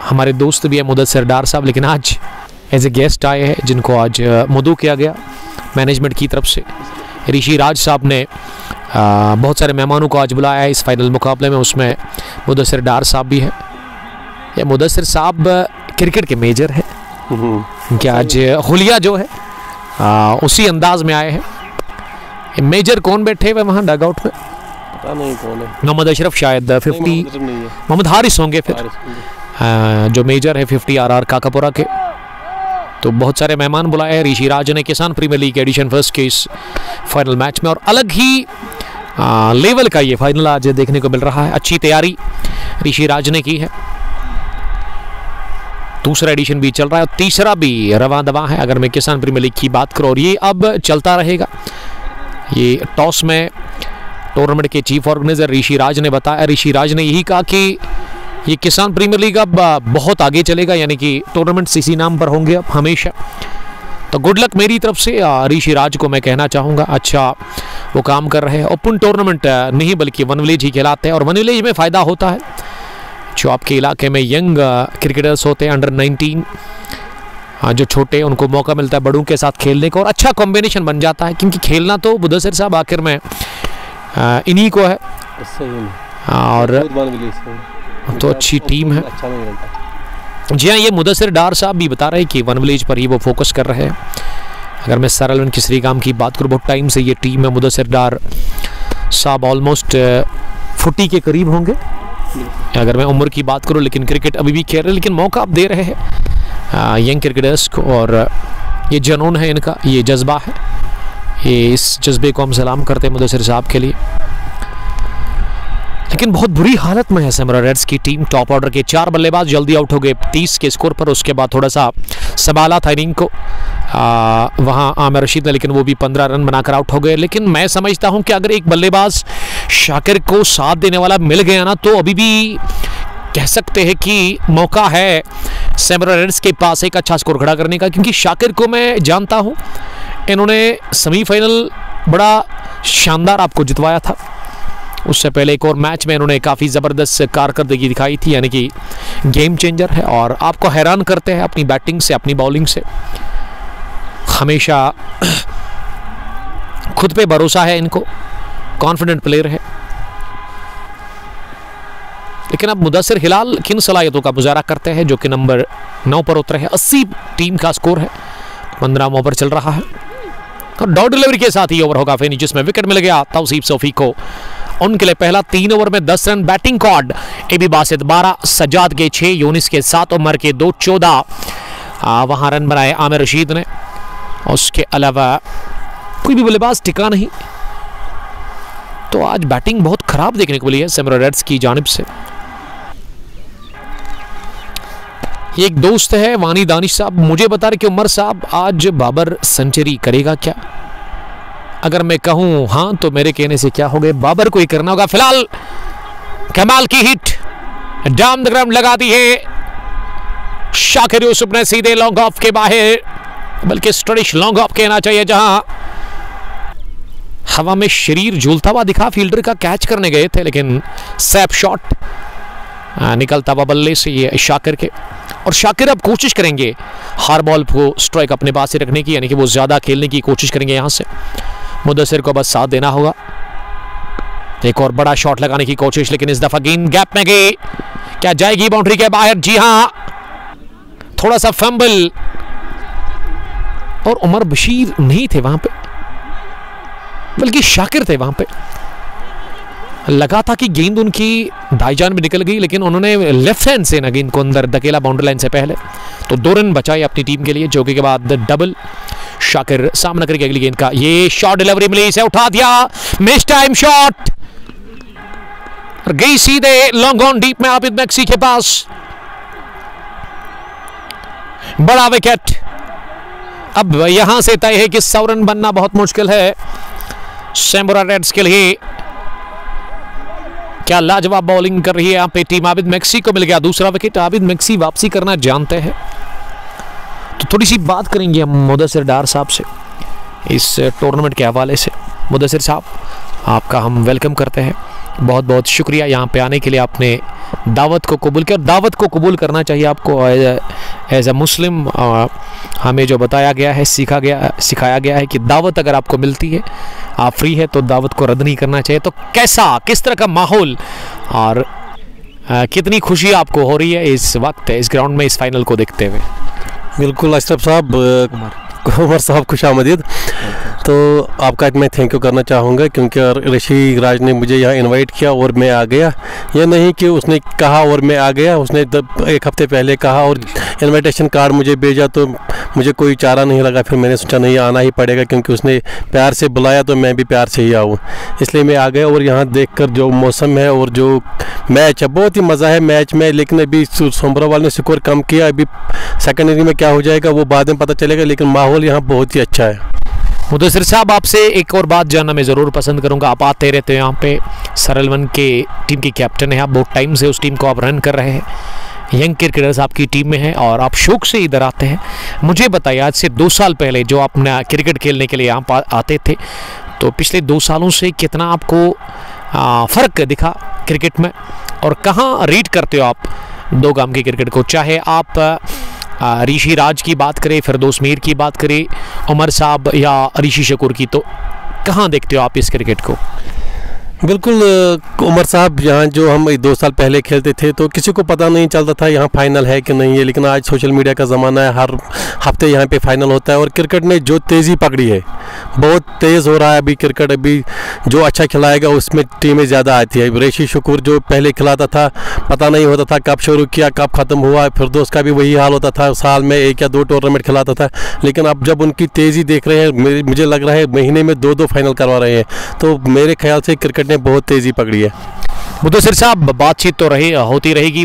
हमारे दोस्त भी है मुदस्सिर डार साहब, लेकिन आज एज ए गेस्ट आए हैं जिनको आज मदऊ किया गया मैनेजमेंट की तरफ से। ऋषि राज साहब ने बहुत सारे मेहमानों को आज बुलाया है इस फाइनल मुकाबले में, उसमें मुदस्सिर डार साहब भी है। ये मुदस्सिर साहब क्रिकेट के मेजर है कि आज हुलिया जो है उसी अंदाज में आए हैं। मेजर कौन बैठे हुए वहाँ डग आउट में? पता नहीं कौन है। मोहम्मद अशरफ शायद 50, मोहम्मद हारिस होंगे फिर जो मेजर है 50 RR काकापुरा के। तो बहुत सारे मेहमान बुलाए हैं ऋषि राज ने किसान प्रीमियर लीग एडिशन फर्स्ट के इस फाइनल मैच में, और अलग ही लेवल का ये फाइनल आज देखने को मिल रहा है। अच्छी तैयारी ऋषि राज ने की है, दूसरा एडिशन भी चल रहा है और तीसरा भी रवां दवा है अगर मैं किसान प्रीमियर लीग की बात करूं, और ये अब चलता रहेगा। ये टॉस में टूर्नामेंट के चीफ ऑर्गेनाइजर ऋषि राज ने बताया, ऋषि राज ने यही कहा कि ये किसान प्रीमियर लीग अब बहुत आगे चलेगा, यानी कि टूर्नामेंट्स इसी नाम पर होंगे अब हमेशा। तो गुड लक मेरी तरफ से ऋषि राज को मैं कहना चाहूँगा, अच्छा वो काम कर रहे हैं। ओपन टूर्नामेंट नहीं बल्कि वन विलेज ही खिलाते हैं और वन विलेज में फ़ायदा होता है जो आपके इलाके में यंग क्रिकेटर्स होते हैं अंडर 19 जो छोटे, उनको मौका मिलता है बड़ों के साथ खेलने का और अच्छा कॉम्बिनेशन बन जाता है, क्योंकि खेलना तो मुदस्सिर साहब आखिर में इन्हीं को है और तो अच्छी टीम है। जी हाँ, ये मुदस्सिर डार साहब भी बता रहे हैं कि वन विलेज पर ही वो फोकस कर रहे हैं। अगर मैं सरलवन की श्रीगाम की बात करूँ, बहुत टाइम से ये टीम है। मुदस्सिर डार साहब ऑलमोस्ट 40 के करीब होंगे अगर मैं उम्र की बात करूँ, लेकिन क्रिकेट अभी भी खेल रहे हैं, लेकिन मौका आप दे रहे हैं यंग क्रिकेटर्स को, और ये जुनून है इनका, ये जज्बा है, ये इस जज्बे को हम सलाम करते हैं मुदस्सिर साहब के लिए। लेकिन बहुत बुरी हालत में है सैमुरा रेड्स की टीम। टॉप ऑर्डर के 4 बल्लेबाज जल्दी आउट हो गए 30 के स्कोर पर। उसके बाद थोड़ा सा संभाला था इनिंग को वहाँ आमिर रशीद ने, लेकिन वो भी 15 रन बनाकर आउट हो गए। लेकिन मैं समझता हूँ कि अगर एक बल्लेबाज शाकिर को साथ देने वाला मिल गया ना, तो अभी भी कह सकते हैं कि मौका है सैमुरा रेड्स के पास एक अच्छा स्कोर खड़ा करने का, क्योंकि शाकिर को मैं जानता हूँ, इन्होंने सेमीफाइनल बड़ा शानदार आपको जितवाया था। उससे पहले एक और मैच में इन्होंने काफ़ी ज़बरदस्त कारकर्दगी दिखाई थी, यानी कि गेम चेंजर है और आपको हैरान करते हैं अपनी बैटिंग से, अपनी बॉलिंग से। हमेशा खुद पे भरोसा है इनको, कॉन्फिडेंट प्लेयर है। लेकिन अब मुदस्सिर हिलाल किन सलाहियतों का मुजाहरा करते हैं, जो कि नंबर 9 पर उतरे हैं। 80 टीम का स्कोर है, 15 ओवर चल रहा है और डॉट डिलीवरी के साथ ही ओवर होगा फिनिश, जिसमें विकेट मिल गया तौसीफ सोफी को। उनके लिए पहला 3 ओवर में 10 रन बैटिंग कॉर्ड। एबी बासित 12, सज्जाद के 6, यूनिस के 7, उमर के 2, 14 वहां रन बनाए आमिर रशीद ने। उसके अलावा कोई भी बल्लेबाज टिका नहीं। तो आज बैटिंग बहुत खराब देखने को मिली है सैमुरा रेड्स की जानिब से। एक दोस्त है वानी दानिश साहब, मुझे बता रहे कि उमर साहब आज बाबर सेंचुरी करेगा क्या? अगर मैं कहूं हाँ तो मेरे कहने से क्या हो गए, बाबर को ही करना होगा। फिलहाल कमाल की हिट डाउन द ग्राउंड लगा दी है शाकिर यूसुफ ने, सीधे लॉन्ग ऑफ के बाहर, बल्कि स्ट्रेच लॉन्ग ऑफ कहना चाहिए, जहां हवा में शरीर झूलता हुआ दिखा। फील्डर का कैच करने गए थे, लेकिन सैप शॉट निकलता हुआ बल्ले से ये शाकिर के। और शाकिर अब कोशिश करेंगे हर बॉल को स्ट्राइक अपने पास से रखने की, यानी कि वो ज्यादा खेलने की कोशिश करेंगे यहां से। मुदस्सिर को बस साथ देना होगा। एक और बड़ा शॉट लगाने की कोशिश, लेकिन इस दफा गेंद गैप में गई, क्या जाएगी बाउंड्री के बाहर? जी हां, थोड़ा सा फंबल, और उमर बशीर नहीं थे वहां पे, बल्कि शाकिर थे वहां पे। लगा था कि गेंद उनकी दाई जान में निकल गई, लेकिन उन्होंने लेफ्ट हैंड से ना गेंद को अंदर धकेला बाउंड्री लाइन से पहले, तो 2 रन बचाए अपनी टीम के लिए, जो के बाद डबल। शाकिर सामना करके अगली गेंद का ये शॉट डिलीवरी मिली, इसे उठा दिया, मिस टाइम शॉट, गई सीधे लॉन्ग ऑन डीप में आबिद मैक्सी के पास। बड़ा विकेट। अब यहां से तय है कि 100 रन बनना बहुत मुश्किल है सैमुरा रेड्स के लिए। क्या लाजवाब बॉलिंग कर रही है यहाँ पे टीम। आबिद मैक्सी को मिल गया दूसरा विकेट। आबिद मैक्सी वापसी करना जानते हैं, तो थोड़ी सी बात करेंगे हम मुदस्सिर डार साहब से इस टूर्नामेंट के हवाले से। मुदस्सिर साहब, आपका हम वेलकम करते हैं, बहुत बहुत शुक्रिया यहाँ पे आने के लिए। आपने दावत को कबूल किया, और दावत को कबूल करना चाहिए आपको एज ए मुस्लिम। हमें जो बताया गया है, सिखाया गया है कि दावत अगर आपको मिलती है, आप फ्री है, तो दावत को रद्द नहीं करना चाहिए। तो किस तरह का माहौल और कितनी खुशी आपको हो रही है इस वक्त इस ग्राउंड में इस फाइनल को देखते हुए? बिल्कुल अशरफ साहब, उमर साहब खुश आमदीद। तो आपका मैं थैंक यू करना चाहूँगा, क्योंकि ऋषि राज ने मुझे यहाँ इनवाइट किया और मैं आ गया। यह नहीं कि उसने कहा और मैं आ गया, उसने 1 हफ्ते पहले कहा और इनविटेशन कार्ड मुझे भेजा, तो मुझे कोई चारा नहीं लगा। फिर मैंने सोचा नहीं, आना ही पड़ेगा, क्योंकि उसने प्यार से बुलाया तो मैं भी प्यार से ही आऊँ, इसलिए मैं आ गया। और यहाँ देखकर जो मौसम है और जो मैच है, बहुत ही मज़ा है मैच में। लेकिन अभी सोमरावाल ने स्कोर कम किया, अभी सेकंड इनिंग में क्या हो जाएगा वो बाद में पता चलेगा, लेकिन माहौल यहाँ बहुत ही अच्छा है। मुदस्सिर साहब, आपसे एक और बात जानना मैं ज़रूर पसंद करूंगा। आप आते रहते हैं यहाँ पे, सरलवन के टीम के कैप्टन हैं आप, बहुत टाइम से उस टीम को आप रन कर रहे हैं, यंग क्रिकेटर्स आपकी टीम में हैं और आप शौक से इधर आते हैं। मुझे बताइए, आज से 2 साल पहले जो आप क्रिकेट खेलने के लिए यहाँ आते थे, तो पिछले 2 सालों से कितना आपको फ़र्क दिखा क्रिकेट में, और कहाँ रीड करते हो आप 2 गाम के क्रिकेट को? चाहे आप ऋषि राज की बात करें, फिरदौस मीर की बात करें, उमर साहब या ऋषि शकूर की, तो कहाँ देखते हो आप इस क्रिकेट को? बिल्कुल उमर साहब, यहाँ जो हम 2 साल पहले खेलते थे तो किसी को पता नहीं चलता था यहाँ फाइनल है कि नहीं है, लेकिन आज सोशल मीडिया का ज़माना है, हर हफ्ते यहाँ पे फाइनल होता है। और क्रिकेट ने जो तेज़ी पकड़ी है, बहुत तेज़ हो रहा है अभी क्रिकेट। अभी जो अच्छा खिलाएगा उसमें टीमें ज़्यादा आती है। ऋषि शुक्र जो पहले खिलाता था, पता नहीं होता था कब शुरू किया कब ख़त्म हुआ, फिरदौस का भी वही हाल होता था, साल में 1 या 2 टूर्नामेंट खिलाता था। लेकिन अब जब उनकी तेज़ी देख रहे हैं, मुझे लग रहा है महीने में 2-2 फाइनल करवा रहे हैं, तो मेरे ख्याल से क्रिकेट ने बहुत तेज़ी पकड़ी है। मुदस्सिर साहब, बातचीत तो होती रहेगी।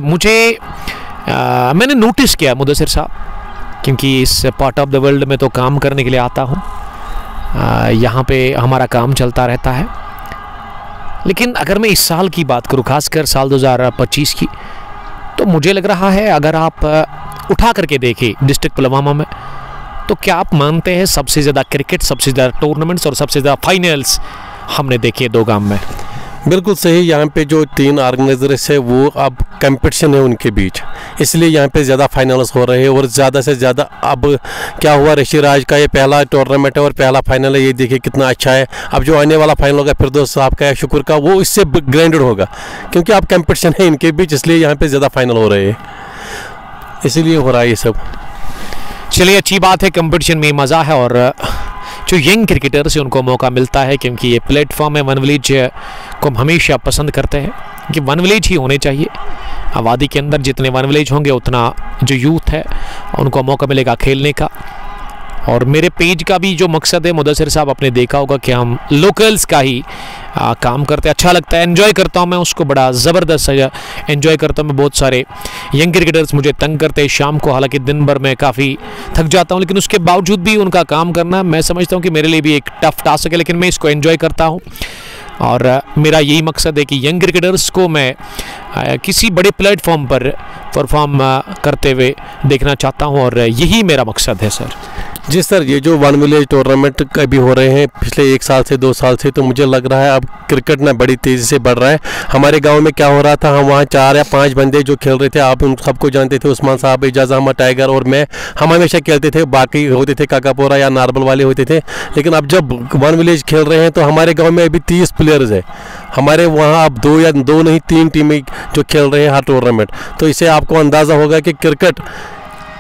मैंने नोटिस किया मुदस्सिर साहब, क्योंकि इस पार्ट ऑफ द वर्ल्ड में तो काम करने के लिए आता हूँ, यहाँ पे हमारा काम चलता रहता है। लेकिन अगर मैं इस साल की बात करूँ, खासकर साल 2025 की, तो मुझे लग रहा है अगर आप उठा करके देखें डिस्ट्रिक्ट पुलवामा में, तो क्या आप मानते हैं सबसे ज़्यादा क्रिकेट, सबसे ज़्यादा टूर्नामेंट्स और सबसे ज़्यादा फाइनल्स हमने देखे 2 गांव में? बिल्कुल सही। यहाँ पे जो 3 ऑर्गेनाइजर्स है वो अब कंपटीशन है उनके बीच, इसलिए यहाँ पे ज़्यादा फाइनल्स हो रहे हैं। और ज़्यादा से ज़्यादा अब क्या हुआ, ऋषि राज का ये पहला टूर्नामेंट है और पहला फाइनल है, ये देखिए कितना अच्छा है। अब जो आने वाला फाइनल होगा फिरदौस साहब का या शुक्र का, वो इससे ग्रैंडेड होगा, क्योंकि अब कंपटीशन है इनके बीच, इसलिए यहाँ पर ज़्यादा फाइनल हो रहे हैं, इसीलिए हो रहा है ये सब। चलिए, अच्छी बात है, कंपटीशन में मज़ा है और जो यंग क्रिकेटर्स हैं उनको मौका मिलता है, क्योंकि ये प्लेटफॉर्म है। वन विलेज को हम हमेशा पसंद करते हैं कि वन विलेज ही होने चाहिए। आबादी के अंदर जितने वन विलेज होंगे उतना जो यूथ है उनको मौका मिलेगा खेलने का। और मेरे पेज का भी जो मकसद है, मुदस्सिर साहब आपने देखा होगा कि हम लोकल्स का ही काम करते हैं। अच्छा लगता है, एंजॉय करता हूं मैं उसको, बड़ा ज़बरदस्त एंजॉय करता हूं मैं। बहुत सारे यंग क्रिकेटर्स मुझे तंग करते हैं शाम को, हालांकि दिन भर मैं काफ़ी थक जाता हूं, लेकिन उसके बावजूद भी उनका काम करना मैं समझता हूं कि मेरे लिए भी एक टफ टास्क है, लेकिन मैं इसको एंजॉय करता हूं। और मेरा यही मकसद है कि यंग क्रिकेटर्स को मैं किसी बड़े प्लेटफॉर्म पर परफॉर्म करते हुए देखना चाहता हूं, और यही मेरा मकसद है सर। जी सर, ये जो वन विलेज टूर्नामेंट अभी हो रहे हैं पिछले 1 साल से 2 साल से, तो मुझे लग रहा है अब क्रिकेट ना बड़ी तेज़ी से बढ़ रहा है। हमारे गांव में क्या हो रहा था, हम वहाँ 4 या 5 बंदे जो खेल रहे थे, आप उन सबको जानते थे, उस्मान साहब, एजाज अहमद, टाइगर और मैं, हम हमेशा खेलते थे। बाकी होते थे काकापोरा या नारबल वाले होते थे। लेकिन अब जब वन विलेज खेल रहे हैं तो हमारे गाँव में अभी 30 प्लेयर्स है। हमारे वहाँ अब 2 नहीं 3 टीमें जो खेल रहे हैं हर टूर्नामेंट। तो इससे आपको अंदाज़ा होगा कि क्रिकेट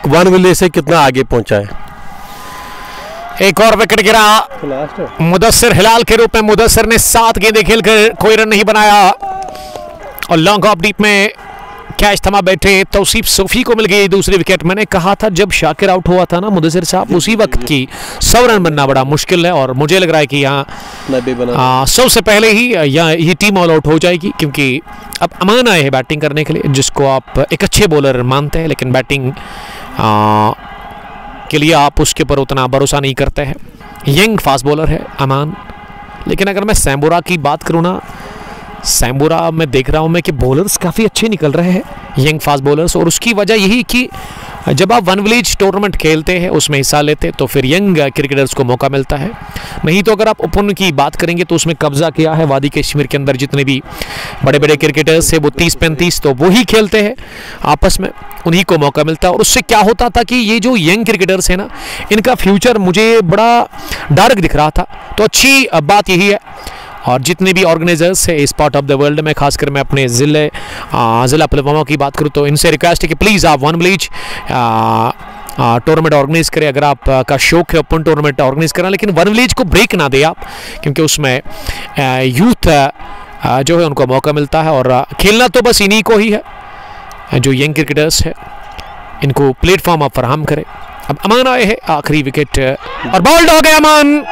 वन विलेज से कितना आगे पहुँचा है। एक और विकेट गिरा मुदस्सिर हिलाल के रूप में। मुदस्सिर ने 7 गेंदें खेलकर कोई रन नहीं बनाया और लॉन्ग ऑफ डीप में कैच थमा बैठे तौसीफ सूफी को मिल गई दूसरी विकेट। मैंने कहा था जब शाकिर आउट हुआ था ना मुदस्सिर साहब, उसी वक्त की 100 रन बनना बड़ा मुश्किल है, और मुझे लग रहा है कि यहाँ 100 से पहले ही ये टीम ऑल आउट हो जाएगी, क्योंकि अब अमान आए हैं बैटिंग करने के लिए, जिसको आप एक अच्छे बॉलर मानते हैं, लेकिन बैटिंग के लिए आप उसके ऊपर उतना भरोसा नहीं करते हैं। यंग फास्ट बॉलर है अमान। लेकिन अगर मैं सैम्बुरा की बात करूँ ना, सैम्बुरा में देख रहा हूँ मैं कि बॉलर्स काफ़ी अच्छे निकल रहे हैं, यंग फास्ट बॉलर्स, और उसकी वजह यही कि जब आप वन विलेज टूर्नामेंट खेलते हैं, उसमें हिस्सा लेते हैं, तो फिर यंग क्रिकेटर्स को मौका मिलता है। नहीं तो अगर आप ओपन की बात करेंगे तो उसमें कब्जा किया है वादी कश्मीर के अंदर जितने भी बड़े बड़े क्रिकेटर्स हैं, वो 30-35 तो वो ही खेलते हैं आपस में, उन्हीं को मौका मिलता है। और उससे क्या होता था कि ये जो यंग क्रिकेटर्स हैं ना, इनका फ्यूचर मुझे बड़ा डार्क दिख रहा था। तो अच्छी बात यही है, और जितने भी ऑर्गेनाइजर्स है इस पार्ट ऑफ द वर्ल्ड में, खासकर मैं अपने ज़िला पुलवामा की बात करूँ तो इनसे रिक्वेस्ट है कि प्लीज़ आप वन विलेज टूर्नामेंट ऑर्गेनाइज करें। अगर आप का शौक है ओपन टूर्नामेंट ऑर्गेनाइज करना, लेकिन वन विलेज को ब्रेक ना दे आप, क्योंकि उसमें यूथ जो है उनको मौका मिलता है, और खेलना तो बस इन्हीं को ही है जो यंग क्रिकेटर्स है, इनको प्लेटफॉर्म आप फराहम करें। अब अमान आए हैं, आखिरी विकेट और बॉल्ड हो गया। अमान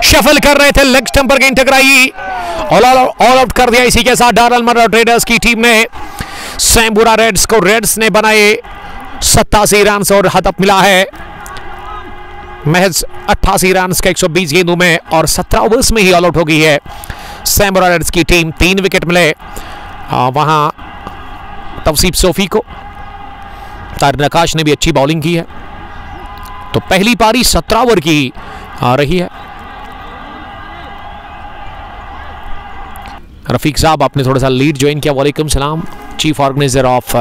शफल कर रहे थे, लेग स्टंप पर गेंद टकराई, ऑल आउट कर दिया। इसी के साथ डारलमर ट्रेडर्स की टीम ने सैम्बुरा रेड्स को, रेड्स ने बनाए 87 रन और हदफ मिला है महज 88 रन का 120 गेंदों में, और 17 ओवर्स में ही ऑल आउट हो गई है सैम्बुरा रेड्स की टीम। 3 विकेट मिले वहां तौसीफ सूफी को। तारिक नकाश ने भी अच्छी बॉलिंग की है। तो पहली पारी 17 ओवर की आ रही है। रफीक साहब आपने थोड़ा सा लीड ज्वाइन किया। वालेकुम सलाम। Chief organiser of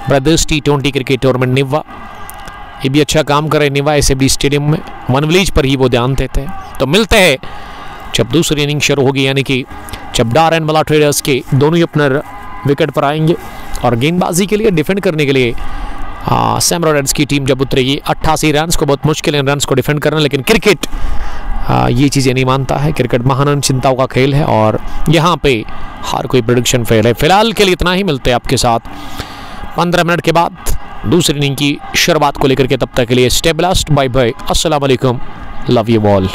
brothers T20 cricket tournament Niwa, ये भी अच्छा काम कर रहे हैं निवा एसएबडी स्टेडियम में। वन विलेज पर ही वो ध्यान देते हैं। तो मिलते हैं जब दूसरी इनिंग शुरू होगी, यानी कि जब डारेन मला ट्रेडर्स के दोनों ही ओपनर विकेट पर आएंगे और गेंदबाजी के लिए डिफेंड करने के लिए सैमुरा रेड्स की टीम जब उतरेगी। 88 रन को बहुत मुश्किल है रन को डिफेंड करना, लेकिन क्रिकेट ये चीज़ें नहीं मानता है। क्रिकेट महान चिंताओं का खेल है और यहाँ पे हर कोई प्रेडिक्शन फेल है। फिलहाल के लिए इतना ही, मिलते हैं आपके साथ 15 मिनट के बाद दूसरी इनिंग की शुरुआत को लेकर के। तब तक के लिए स्टे ब्लेस्ड, बाय बाय, अस्सलाम वालेकुम, लव यू ऑल।